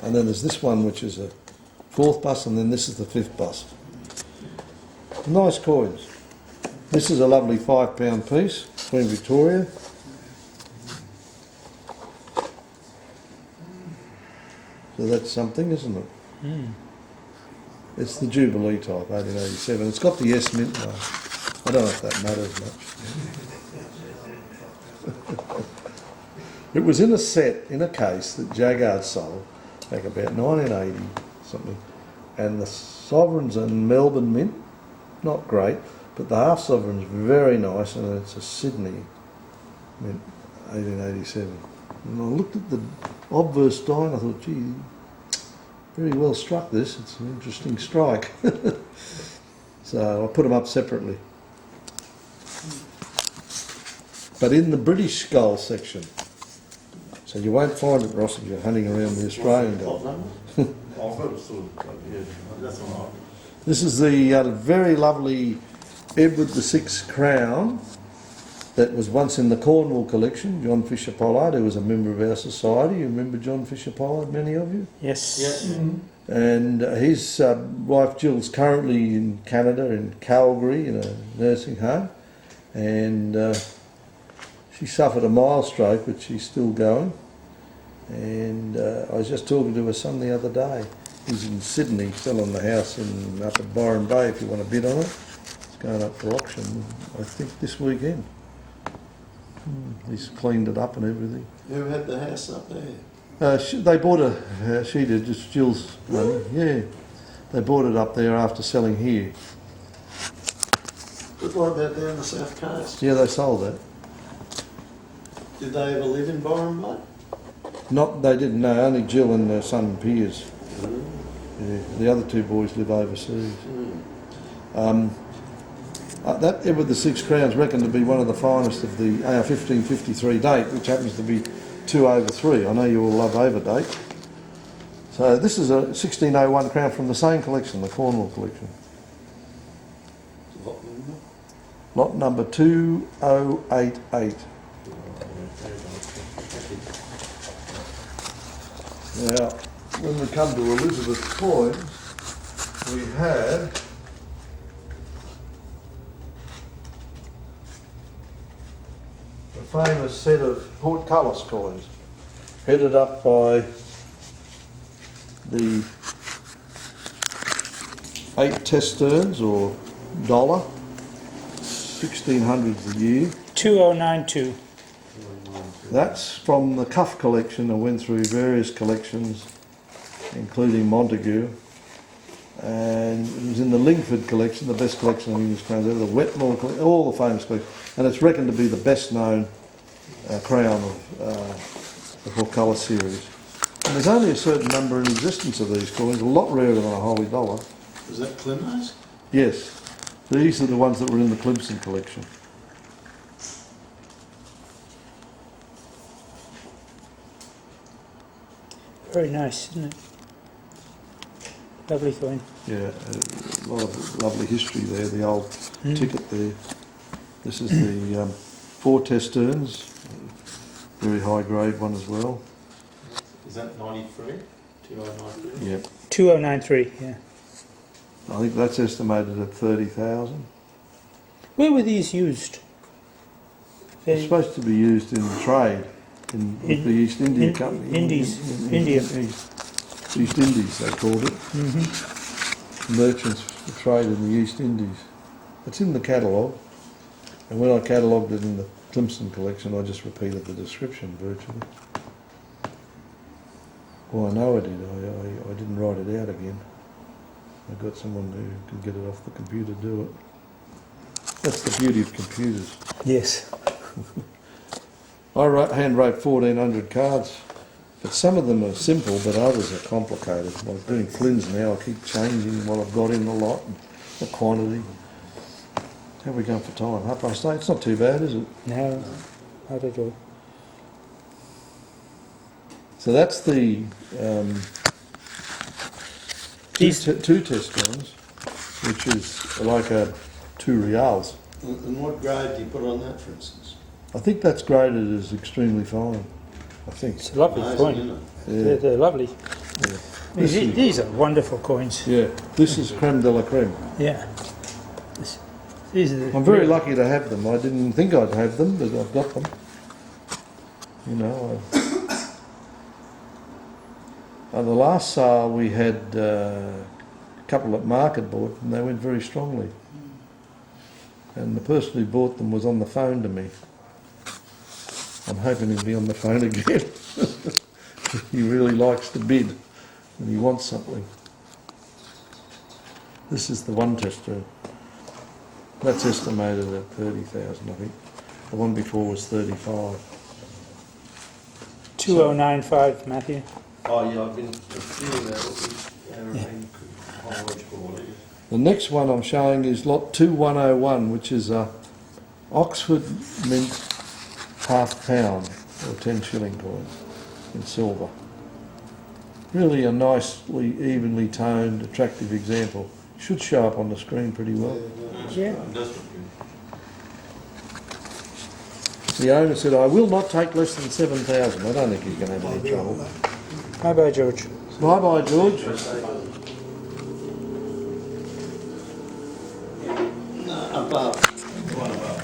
and then there's this one which is a fourth bus, and then this is the fifth bus. Nice coins. This is a lovely £5 piece, Queen Victoria. So that's something, isn't it? It's the Jubilee type, 1887. It's got the S mint mark. I don't know if that matters much. It was in a set, in a case that Jaggard sold back about 1980 something, and the sovereigns in Melbourne mint, not great, but the half sovereign's very nice, and it's a Sydney mint, 1887. And I looked at the obverse die and I thought, gee, very well struck this, it's an interesting strike. So I put them up separately. But in the British skull section, so you won't find it, Ross, if you're hunting around the Australian Lot gold. number? That's all right. This is the very lovely Edward VI crown, that was once in the Cornwall collection, John Fisher Pollard, who was a member of our society. You remember John Fisher Pollard, many of you? Yes. And his wife Jill's currently in Canada, in Calgary, in a nursing home. And she suffered a mild stroke, but she's still going. And I was just talking to her son the other day. He's in Sydney, selling the house up at Byron Bay, if you want to bid on it. It's going up for auction, I think, this weekend. He's cleaned it up and everything. Who had the house up there? They bought she did, just Jill's money, yeah. They bought it up there after selling here. But what about down the south coast? Yeah, they sold that. Did they ever live in Byron Bay? They didn't know, only Jill and her son Piers. Yeah, the other two boys live overseas. That Edward the Sixth Crown's reckoned to be one of the finest of the 1553 date, which happens to be 2 over 3. I know you all love over date. So this is a 1601 crown from the same collection, the Cornwall collection. Lot number? Lot number 2088. Now, when we come to Elizabeth coins, we had a famous set of portcullis coins, headed up by the 8 testerns or dollar, 1600s a year. 2092. That's from the Cuff collection. I went through various collections, including Montague, and it was in the Lingford collection, the best collection of English crowns ever, the Wetmore collection, all the famous collections, and it's reckoned to be the best known crown of the portcullis series. And there's only a certain number in existence of these coins, a lot rarer than a holy dollar. Was that Clemmo's? Yes, these are the ones that were in the Clemson collection. Very nice, isn't it? Lovely coin. Yeah, a lot of lovely history there, the old ticket there. This is the 4 testerns, very high grade one as well. Is that 93? 2093? Yeah, 2093, yeah. I think that's estimated at 30,000. Where were these used? It's supposed to be used in trade with the East India Company. India. East Indies, they called it. Merchants for trade in the East Indies. It's in the catalogue, and when I catalogued it in the Clemson collection, I just repeated the description virtually. Well, I know I did. I didn't write it out again. I got someone who can get it off the computer to do it. That's the beauty of computers. Yes. I hand wrote 1,400 cards, but some of them are simple, but others are complicated. Like doing Flynn's now, I keep changing what I've got in the lot and the quantity. How are we going for time? 8:30? It's not too bad, is it? No, not at all. So that's the These- two testerns, which is like a 2 reals. And what grade do you put on that, for instance? I think that's graded as extremely fine. I think. It's a lovely Amazing, coin. isn't it? Yeah. They're lovely. This is- These are wonderful coins. Yeah, this is creme de la creme. Yeah. These are the I'm very lucky to have them. I didn't think I'd have them, but I've got them. You know, at the last sale we had a couple at market bought, and they went very strongly. And the person who bought them was on the phone to me. I'm hoping he'll be on the phone again. He really likes to bid, and he wants something. This is the 1 tester. That's estimated at 30,000, I think. The one before was 35. 2095, Matthew. Oh yeah, I've been feeling that college or whatever. The next one I'm showing is lot 2101, which is a Oxford Mint half pound or 10 shilling coin in silver. Really a nicely, evenly toned, attractive example. Should show up on the screen pretty well. Yeah. It does look good. The owner said, I will not take less than 7,000. I don't think he's going to have any trouble. Bye bye, George. Bye-bye, George. Above. One above.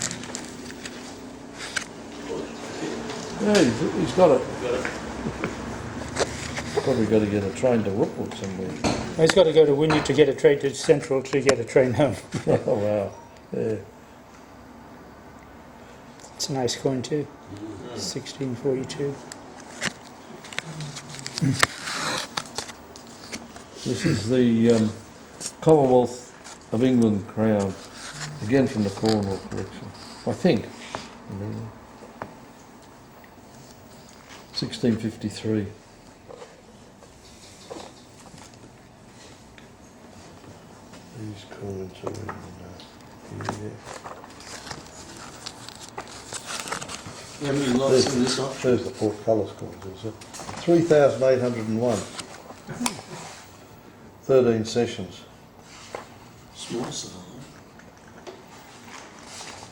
Yeah, he's got it. Got it. Probably got to get a train to Rookwood somewhere. He's got to go to Wynyard to get a train to Central to get a train home. Oh, wow. Yeah. It's a nice coin too. 1642. This is the Commonwealth of England crown, again from the Cornwall collection, I think. 1653. These coins are in here. How many lots in this option? There's the portcullis coins, is it? 3,801. 13 sessions. Small size.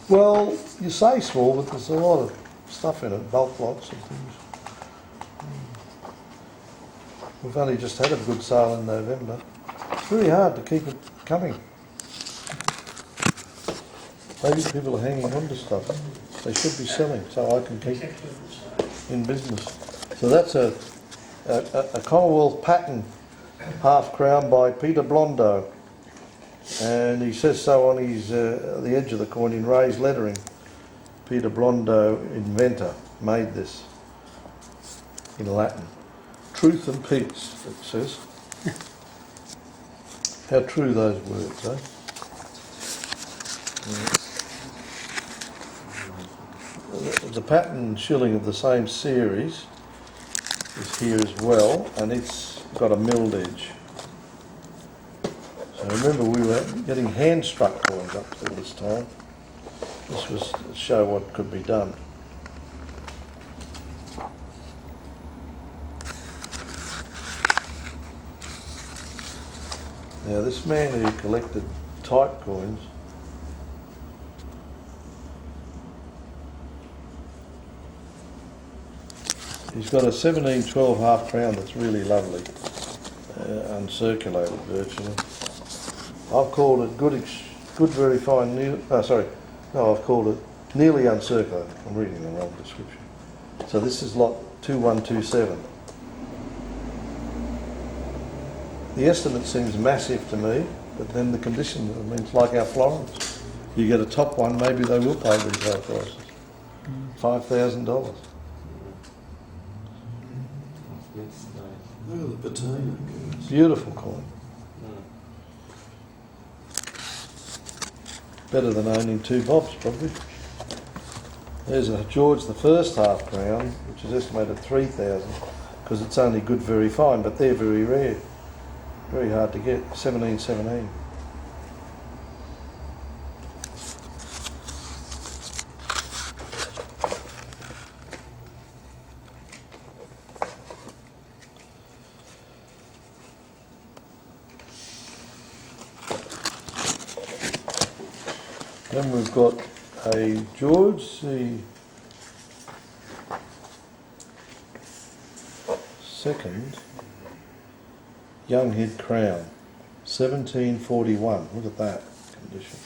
Well, you say small, but there's a lot of stuff in it, bulk lots and things. We've only just had a good sale in November. It's very hard to keep it coming. Maybe people are hanging on to stuff. They should be selling, so I can keep in business. So that's a Commonwealth pattern half crown by Peter Blondeau, and he says so on his the edge of the coin in raised lettering. Peter Blondeau, inventor, made this in Latin. Truth and peace, it says. How true those words, eh? The pattern shilling of the same series is here as well, and it's got a milled edge. So remember, we were getting hand-struck coins up till this time. This was to show what could be done. Now this man who collected type coins, he's got a 1712 half crown that's really lovely, uncirculated virtually. I've called it good very fine, I've called it nearly uncirculated. I'm reading the wrong description. So this is lot 2127. The estimate seems massive to me, but then the condition, I mean, it's like our Florence. You get a top one, maybe they will pay these high prices. $5,000. Look at the potato coins. Beautiful coin. Better than owning two bobs, probably. There's a George the First half crown, which is estimated 3,000, because it's only good very fine, but they're very rare. Very hard to get. 1717. Then we've got a George the Second young head crown, 1741. Look at that condition.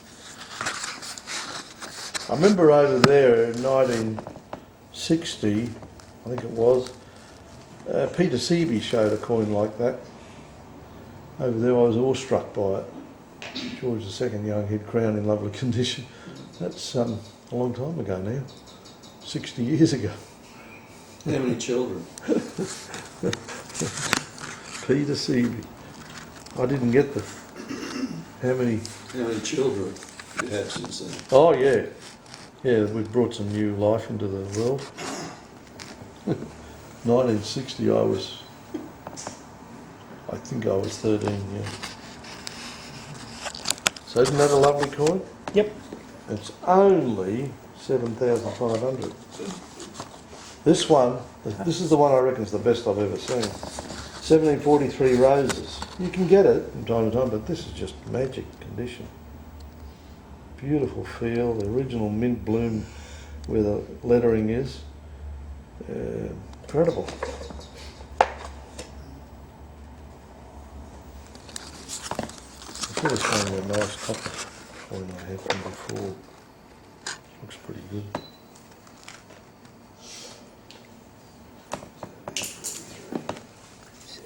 I remember over there in 1960, I think it was, Peter Seavey showed a coin like that. Over there I was awestruck by it. George II young head crown in lovely condition. That's a long time ago now, 60 years ago. How many children? Peter Seavey. I didn't get the... How many... How many children you had since then? Oh, yeah. Yeah, we've brought some new life into the world. 1960 I think I was 13, yeah. So isn't that a lovely coin? Yep. It's only 7,500. This one, this is the one I reckon is the best I've ever seen. 1743 roses. You can get it from time to time, but this is just magic condition. Beautiful feel, the original mint bloom where the lettering is. Incredible. I should have shown you a nice copper coin I had from before. Looks pretty good.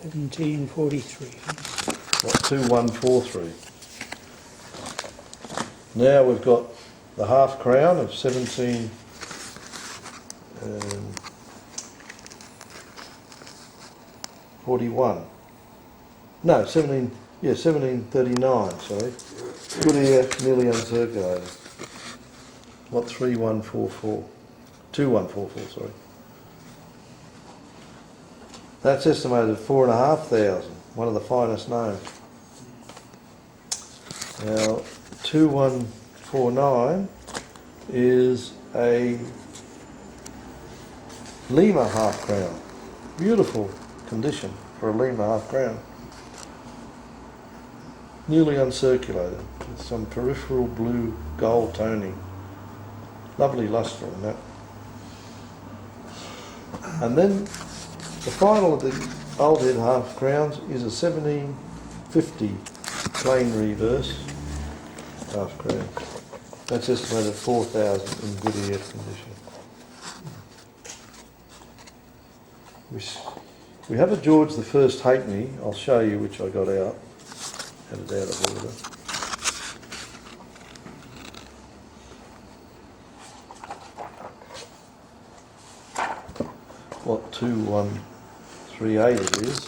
$17.43. What, 2143. Now we've got the half crown of 1741. No, 1739, sorry. Good ear, nearly uncirculated. What, 3144? 2144, sorry. That's estimated at 4,500, one of the finest known. Now, 2149 is a Lima half crown. Beautiful condition for a Lima half crown. Newly uncirculated, with some peripheral blue gold toning. Lovely lustre in that. And then the final of the old head half crowns is a 1750 plain reverse half crown. That's estimated at 4,000 in good ear condition. We have a George the First halfpenny. I'll show you which I got out. Had it out of order. What 2138 it is.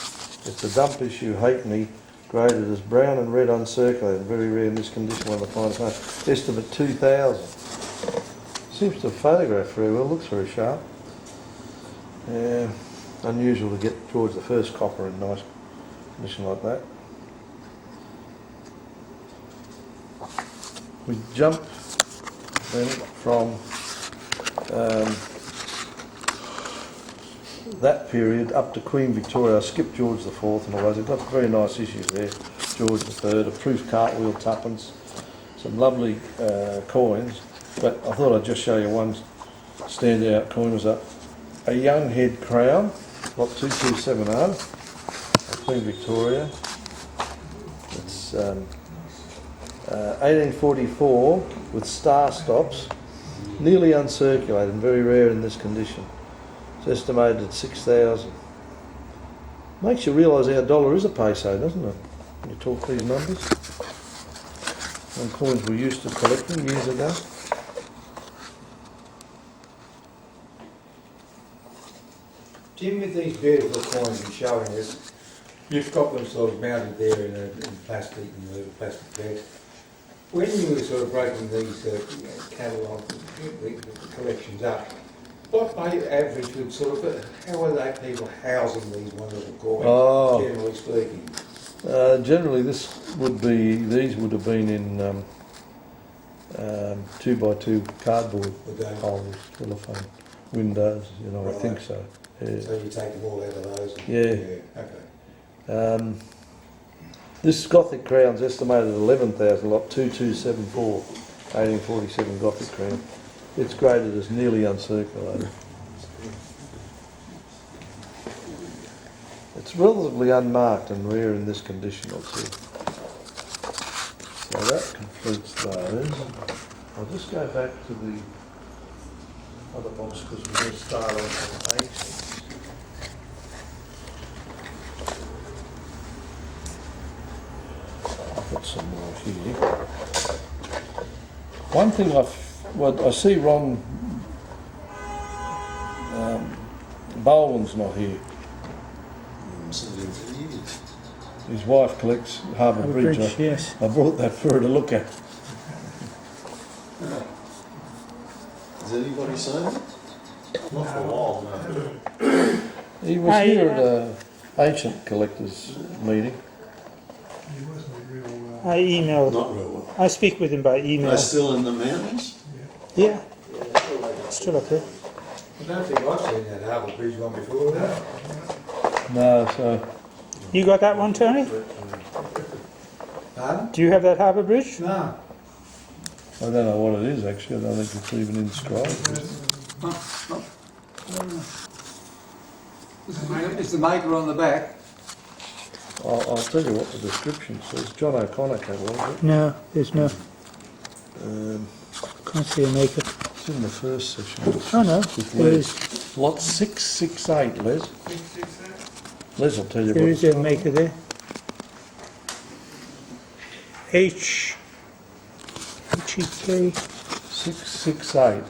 It's a dump issue halfpenny graded as brown and red uncirculated, very rare in this condition, one of the finest known. Estimate 2,000. Seems to have photographed very well, looks very sharp. Unusual to get George the First copper in nice condition like that. We jump then from that period up to Queen Victoria. I skipped George the Fourth and all those. They've got very nice issues there. George the Third, a proof cartwheel tuppence, some lovely coins. But I thought I'd just show you one standout coin. Was a young head crown, lot 2270, Queen Victoria. It's 1844 with star stops, nearly uncirculated and very rare in this condition. It's estimated at 6,000. Makes you realise our dollar is a peso, doesn't it? When you talk these numbers. Some coins we used to collecting years ago. Jim, with these beautiful coins you're showing us, you've got them sort of mounted there in plastic, in little plastic bags. When you were sort of breaking these catalogue, the collections up, what average would sort of, how are they people housing these wonderful coins, generally speaking? Generally these would have been in 2x2 cardboard holders, telephone windows, you know, right. I think so. Yeah. So you take them all out of those? Yeah. Okay. This Gothic crown's estimated at 11,000, lot 2274, 1847 Gothic crown. It's graded as nearly uncirculated. It's relatively unmarked and rare in this condition, I'll say. So that completes those. I'll just go back to the other box because we're going to start off on 8. Got some more here. One thing I see Ron Boland's not here. His wife collects Harbour Bridge. Yes. I brought that for her to look at. Has anybody seen it? Not for a while, no. He was here at an ancient collectors meeting. I emailed. Not real well. I speak with him by email. They're still in the mountains? Yeah. Still up there. I don't think I've seen that Harbour Bridge one before. No, so You got that one, Tony? Pardon? Do you have that harbour bridge? No. I don't know what it is actually. I don't think it's even inscribed. Is the maker on the back? I'll tell you what the description says. John O'Connor catalogue. it. No, there's no. Um, Can't see a maker. it's in the first section. Oh no, With there Les. is. Lot 668, Les. Les will tell you There what is a maker there. HEK 668.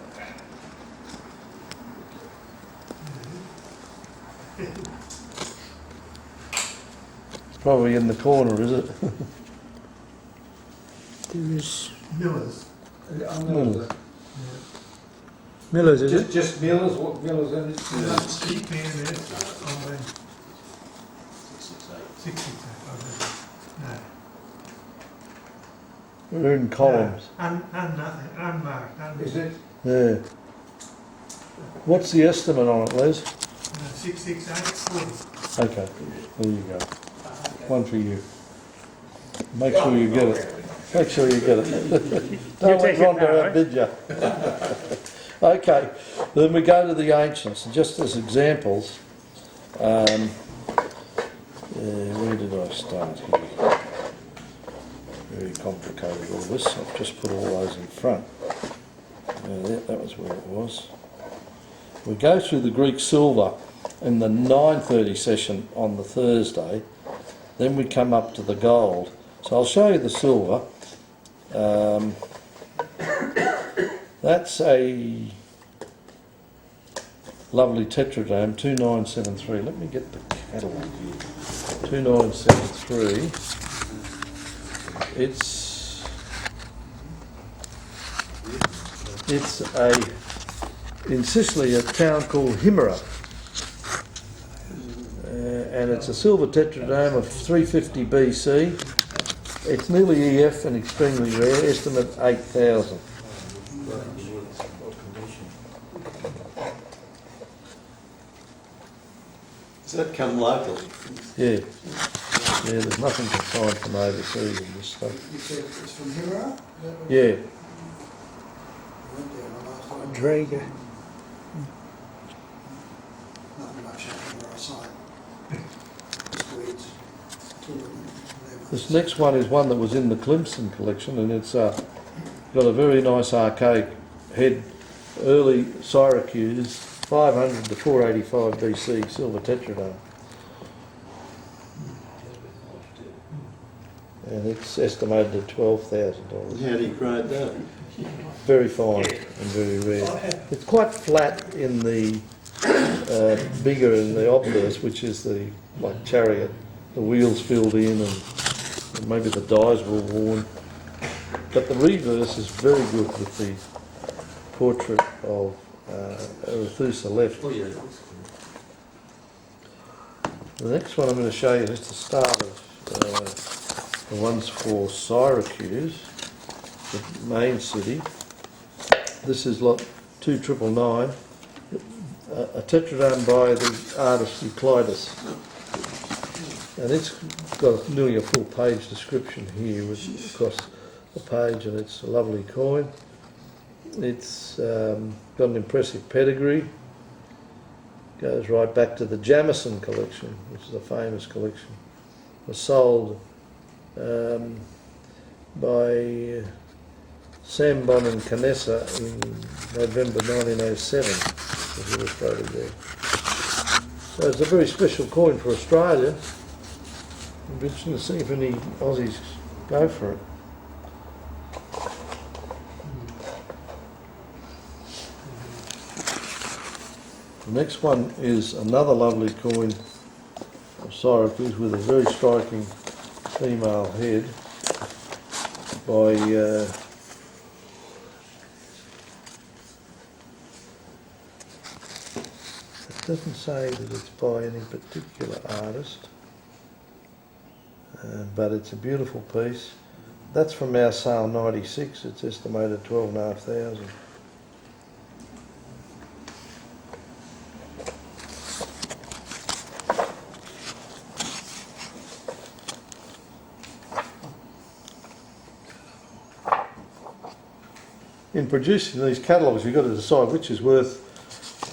It's probably in the corner, is it? There is Millers. Millers. Miller's, is it? Just Millers, what Millers in it? Keep me in there. Oh, then. 66. No. We're in columns. And nothing, unmarked, Is it? Yeah. What's the estimate on it, Les? 668. Okay, there you go. One for you. Make sure you get it. Make sure you get it. Don't let take it Rhonda now, outbid you. Okay, then we go to the ancients, and just as examples, where did I start here? Very complicated all this. I've just put all those in front. That was where it was. We go through the Greek silver in the 9:30 session on the Thursday. Then we come up to the gold. So I'll show you the silver. That's a lovely tetradrachm, 2973. Let me get the catalogue here. 2973. It's in Sicily, a town called Himera. And it's a silver tetradrachm of 350 BC. It's nearly EF and extremely rare, estimate 8,000. Does that come locally? Yeah. Yeah, there's nothing consigned from overseas in this stuff. You said it's from Hero? Yeah. Went there the last time. Drager. Nothing much happened where I saw it. Just weeds. This next one is one that was in the Clemson collection, and it's got a very nice archaic head, early Syracuse, 500 to 485 BC, silver tetradrachm. And it's estimated at $12,000. How do you grade that? Very fine and very rare. It's quite flat in the bigger in the obverse, which is the like chariot. The wheels filled in and maybe the dies were worn. But the reverse is very good with the portrait of Arethusa left. The next one I'm going to show you is the start of the ones for Syracuse, the main city. This is lot 2999, a tetradrachm by the artist Euclides. And it's got nearly a full page description here across the page, and it's a lovely coin. It's got an impressive pedigree. Goes right back to the Jamison collection, which is a famous collection. It was sold by Sambon and Canessa in November 1907. Was illustrated there. So it's a very special coin for Australia. It'll be interesting to see if any Aussies go for it. The next one is another lovely coin of Syracuse with a very striking female head by it doesn't say that it's by any particular artist, but it's a beautiful piece. That's from our sale 96. It's estimated 12,500. in producing these catalogues, you've got to decide which is worth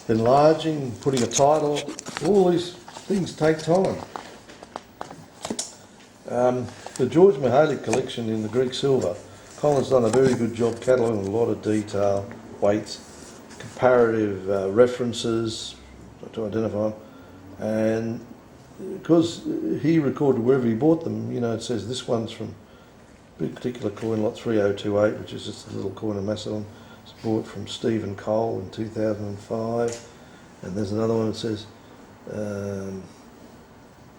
enlarging, putting a title. All these things take time. The George Mihaly collection in the Greek silver, Colin's done a very good job cataloguing a lot of detail, weights, comparative references to identify them, and because he recorded wherever he bought them, you know, it says this one's from a particular coin, lot 3028, which is just a little coin of Macedon. It's bought from Stephen Cole in 2005, and there's another one that says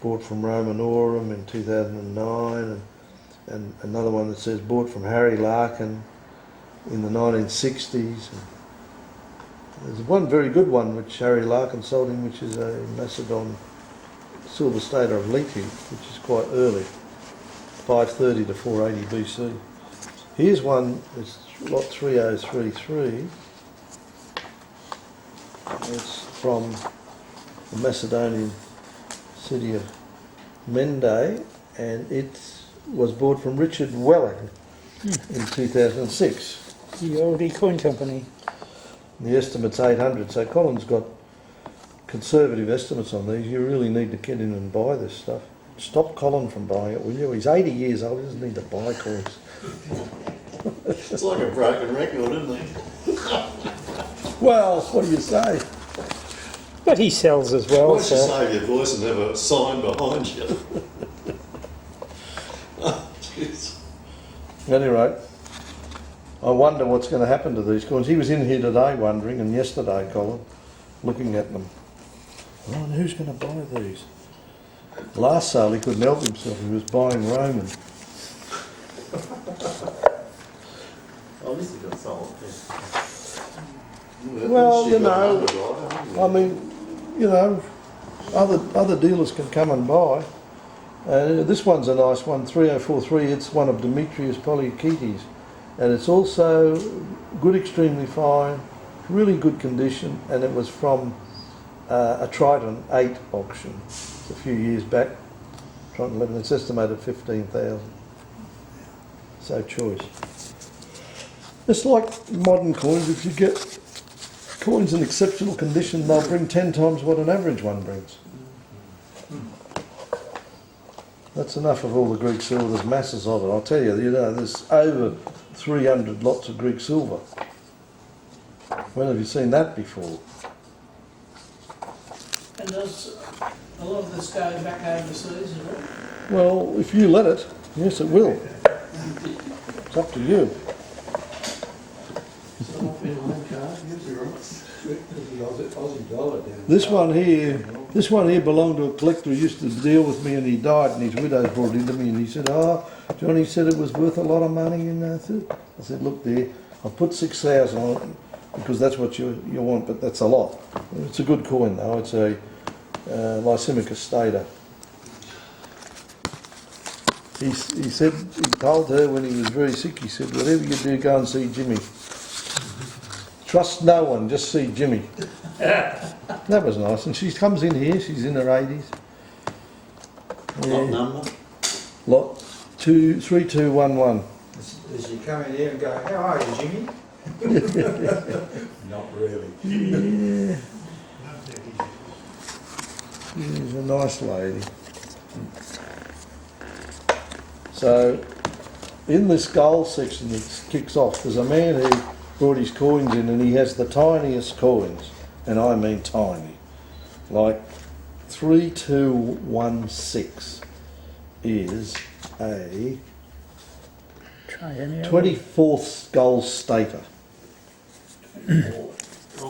bought from Romanorum in 2009, and another one that says bought from Harry Larkin in the 1960s. There's one very good one which Harry Larkin sold him, which is a Macedon silver stater of Leti, which is quite early, 530 to 480 BC. Here's one, it's lot 3033. It's from the Macedonian city of Mende, and it was bought from Richard Welling in 2006. The old coin company. The estimate's 800, so Colin's got conservative estimates on these. You really need to get in and buy this stuff. Stop Colin from buying it, will you? He's 80 years old, he doesn't need to buy coins. It's like a broken record, isn't it? Well, what do you say? But he sells as well, Once you so save your voice and have a sign behind you. Oh, jeez. At any rate, I wonder what's going to happen to these coins. He was in here today wondering, and yesterday, Colin, looking at them. Oh, and who's going to buy these? Last sale he couldn't help himself, he was buying Roman. Oh, this has got sold. Well, you know, I mean, you know, other dealers can come and buy. This one's a nice one, 3043. It's one of Demetrius Polykites, and it's also good, extremely fine, really good condition, and it was from a Triton 8 auction a few years back. Triton 11. It's estimated 15,000. So choice. It's like modern coins. If you get coins in exceptional condition, they'll bring 10 times what an average one brings. That's enough of all the Greek silver. There's masses of it. I'll tell you, there's over 300 lots of Greek silver. When have you seen that before? And does a lot of this go back overseas as well? Well, if you let it, yes it will. It's up to you. Aussie dollar down. This one here belonged to a collector who used to deal with me, and he died, and his widow brought it into me, and he said, "Oh, Johnny said it was worth a lot of money." And I said, "Look there, I'll put 6,000 on it because that's what you want, but that's a lot. It's a good coin though. It's a Lysimachus stater." He said, he told her when he was very sick, he said, "Whatever you do, go and see Jimmy. Trust no one, just see Jimmy." That was nice. And she comes in here, she's in her 80s. What number? Lot 3211. Does she come in here and go, "How are you, Jimmy?" Not really. Yeah. She's a nice lady. So, in this gold section that kicks off, there's a man who brought his coins in, and he has the tiniest coins, and I mean tiny. Like 3216 is a triennial. 24th gold stater. Oh no.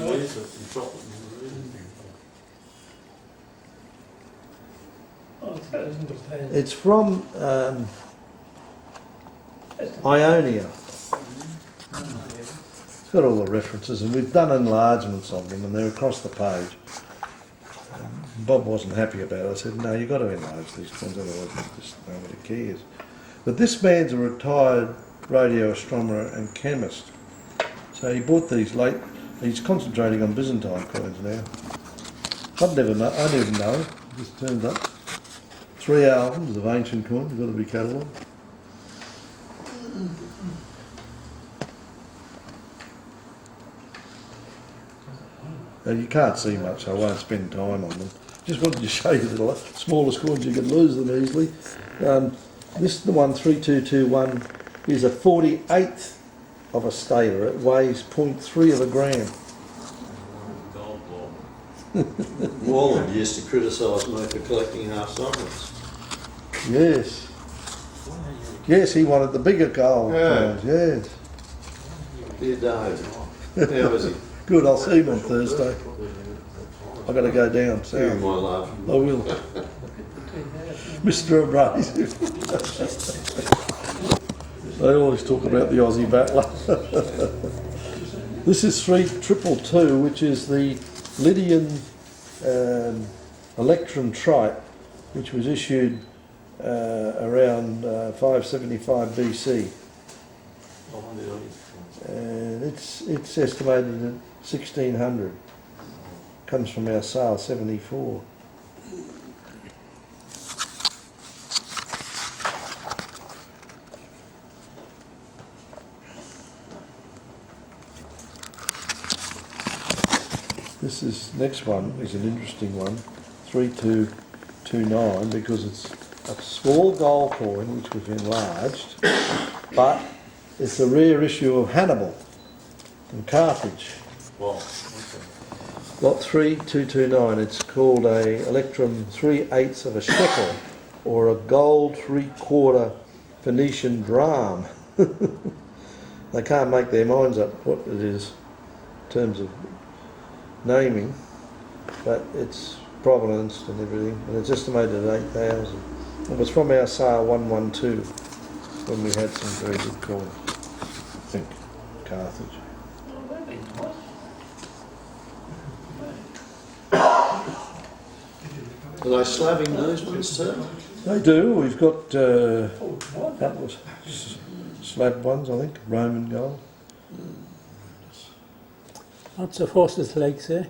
Release it and drop it in the room. It's from Ionia. It's got all the references, and we've done enlargements of them, and they're across the page. Bob wasn't happy about it. I said, "No, you've got to enlarge these things, otherwise just nobody cares." But this man's a retired radio astronomer and chemist. So he bought these late. He's concentrating on Byzantine coins now. I didn't know. It just turned up. 3 albums of ancient coins, got to be catalogued. You can't see much, so I won't spend time on them. Just wanted to show you the smallest coins, you can lose them easily. This, the one 3221, is a 48th of a stater. It weighs 0.3 of a gram. Gold ball. Warland used to criticise me for collecting half sovereigns. Yes. Yes, he wanted the bigger gold Yeah. coins, yes. Dear Dave. How is he? Good, I'll see him on Thursday. I've got to go down, You, so my love. I will. Mr. Abrasive. They always talk about the Aussie battler. This is 3222, which is the Lydian Electrum Trite, which was issued around 575 BC. And it's estimated at 1600. Comes from our sale 74. This is next one is an interesting one, 3229, because it's a small gold coin which was enlarged, but it's a rare issue of Hannibal from Carthage. Wow. Lot 3229, it's called a Electrum 3/8 of a shekel, or a gold 3/4 Phoenician drachma. They can't make their minds up what it is in terms of naming, but it's provenanced and everything, and it's estimated at 8,000. It was from our sale 112 when we had some very good coins, I think, Carthage. Are they slabbing those ones too? They do. We've got that was slab ones, I think, Roman gold. Lots of horses' legs there.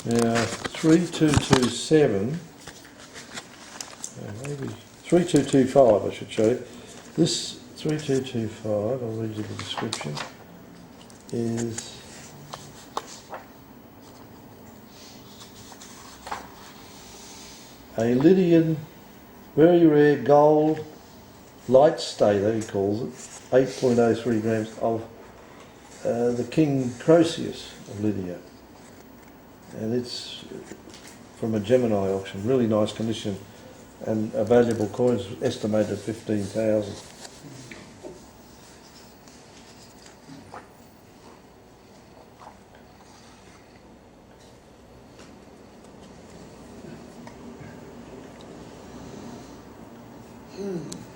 Now 3227, maybe 3225. I should show you. This 3225. I'll read you the description. Is a Lydian, very rare gold light stater, he calls it, 8.03 grams of the King Croesus of Lydia. And it's from a Gemini auction, really nice condition, and a valuable coin, is estimated at 15,000.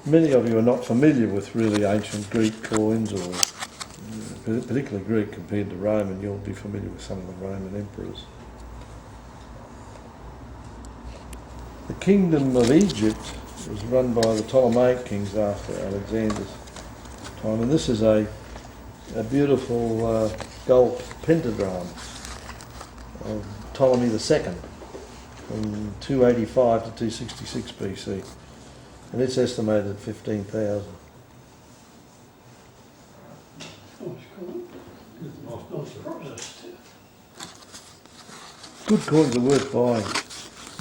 Many of you are not familiar with really ancient Greek coins, or particularly Greek compared to Roman. You'll be familiar with some of the Roman emperors. The kingdom of Egypt was run by the Ptolemaic kings after Alexander's time, and this is a beautiful gold pentagram of Ptolemy II from 285 to 266 BC. And it's estimated at 15,000. Good coins are worth buying.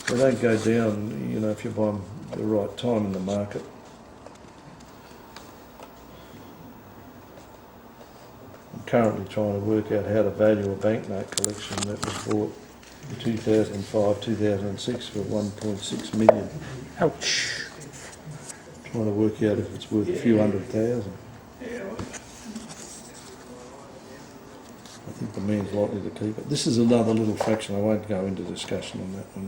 They don't go down, you know, if you buy them at the right time in the market. I'm currently trying to work out how to value a banknote collection that was bought in 2005-2006 for 1.6 million. Ouch. Trying to work out if it's worth a few $100,000. I think the man's likely to keep it. This is another little fraction. I won't go into discussion on that one.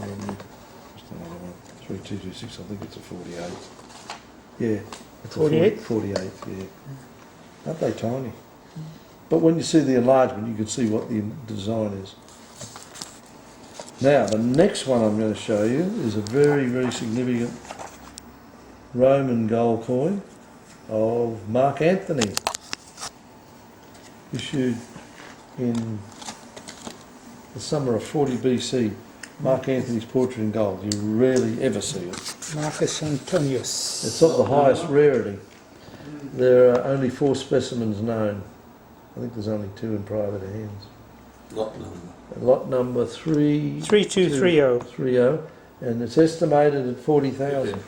Just another one. 3226. I think it's a 48. Yeah. It's 48? 48. Yeah. Aren't they tiny? But when you see the enlargement, you can see what the design is. Now, the next one I'm going to show you is a very, very significant Roman gold coin of Mark Antony, issued in the summer of 40 BC. Mark Antony's portrait in gold. You rarely ever see it. Marcus Antonius. It's of the highest rarity. There are only 4 specimens known. I think there's only 2 in private hands. Lot number. Lot number 3230. 30, and it's estimated at 40,000.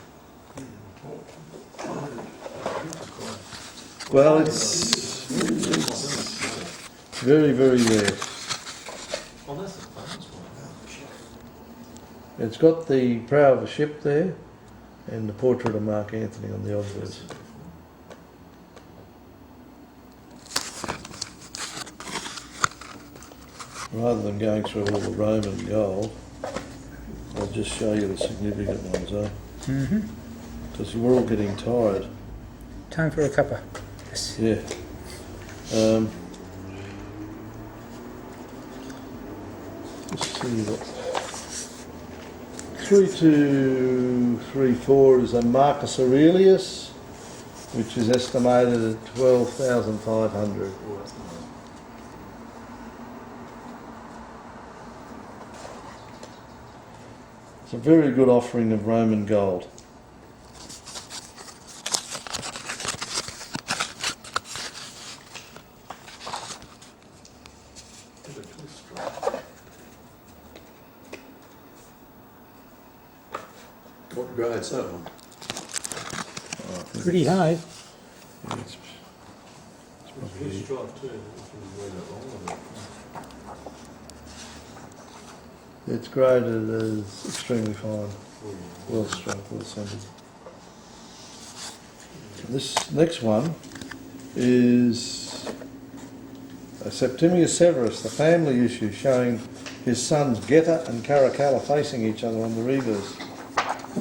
Well, it's very, very rare. Oh, that's a famous one. It's got the prow of a ship there and the portrait of Mark Anthony on the obverse. Rather than going through all the Roman gold, I'll just show you the significant ones, Mm-hmm. because we're all getting tired. Time for a cuppa. Yes. Yeah. 3234 is a Marcus Aurelius, which is estimated at 12,500. It's a very good offering of Roman gold. What grade's that one? Pretty high. Yeah, it's probably- It's graded as extremely fine, well struck, well centered. This next one is Septimius Severus, the family issue, showing his sons Geta and Caracalla facing each other on the reverse.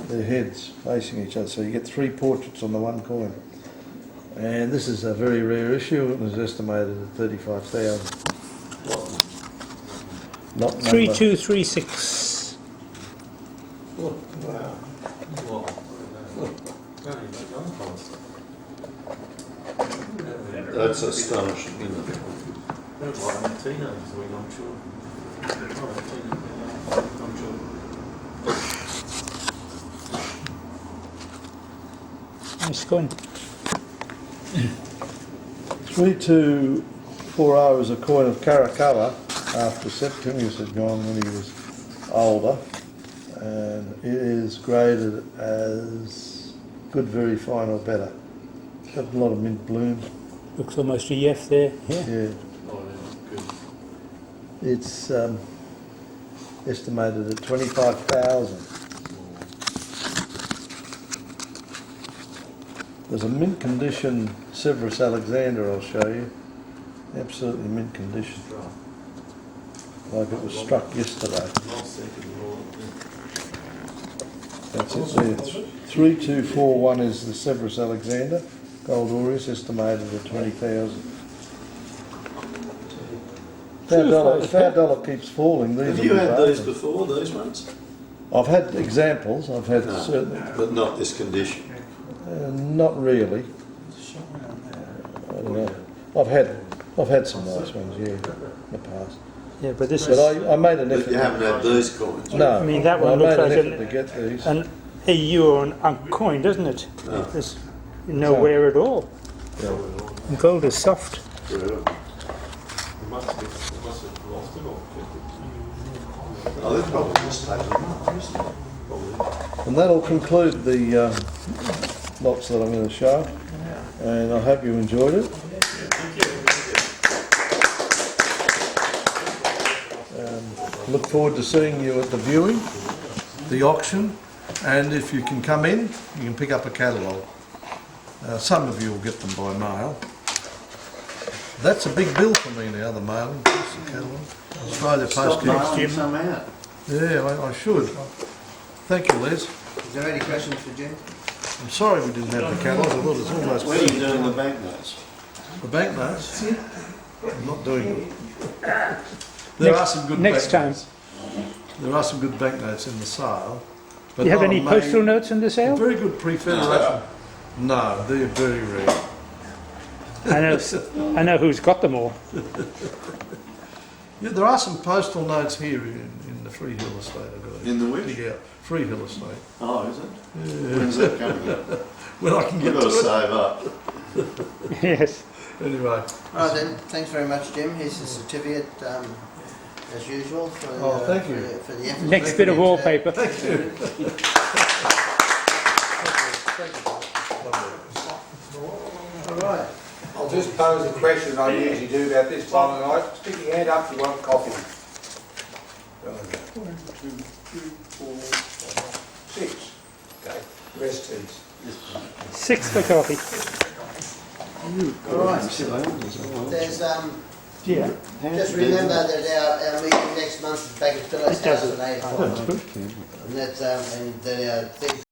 Their heads facing each other, so you get three portraits on the one coin. And this is a very rare issue. It was estimated at 35,000. Lot number 3236. Wow. That's astonishing, isn't it? That's like a teenager's wing, I'm sure. I'm sure. 'Nice coin. 3240 is a coin of Caracalla after Septimius had gone when he was older, and it is graded as good, very fine or better. Got a lot of mint bloom. Looks almost a Yef there. Yeah. Yeah, Oh, yeah, good. it's estimated at 25,000. There's a mint condition Severus Alexander I'll show you. Absolutely mint condition, like it was struck yesterday. That's it there. 3241 is the Severus Alexander, gold aureus, estimated at 20,000. If our dollar keeps falling, these Have will you be had bargains. these before, these ones? I've had examples, I've had No, certain, but not this condition. not really. I don't know. I've had some nice ones, yeah, in the past. Yeah, but this But is. I made an But effort. you haven't had these coins? No, I mean, that one I looks made an like effort to get these. an EU or an Unk coin, doesn't it? No. There's no wear at all. Yeah. And gold is soft. Oh, they've probably just taken them up, isn't it? And that'll conclude the lots that I'm going to show. And I hope you enjoyed it. Look forward to seeing you at the viewing, the auction, and if you can come in, you can pick up a catalogue. Some of you will get them by mail. That's a big bill for me now, the mailing. That's the catalogue. Australia Stop Post. mailing some out. Yeah, I should. Thank you, Les. Is there any questions for Jim? I'm sorry we didn't have the catalogue. I thought it was almost When are you doing the banknotes? the banknotes. I'm not doing it. There are some good next time. banknotes. There are some good banknotes in the sale. But Do you have not any a main- postal notes in the sale? Very good pre-federation. No, they're very rare. I know who's got them all. Yeah, there are some postal notes here in the Freehill estate. I've got to In the which? dig out. Freehill estate. Oh, is it? When's that coming up? When I can You've get got to to save up. Yes. it. Anyway, All right then, thanks very much Jim. Here's the certificate. as usual, for, Oh, thank you. for the effort. Next bit of wallpaper. All right. I'll just pose a question I usually do about this time of night. Stick your hand up if you want coffee. 1, 2, 3, 4, 5, 6. Okay, rest teas. 6 for coffee. All right. There's, Yeah. just remember that our meeting next month is back at Phillips House at 8 o'clock. And that's, and then our thing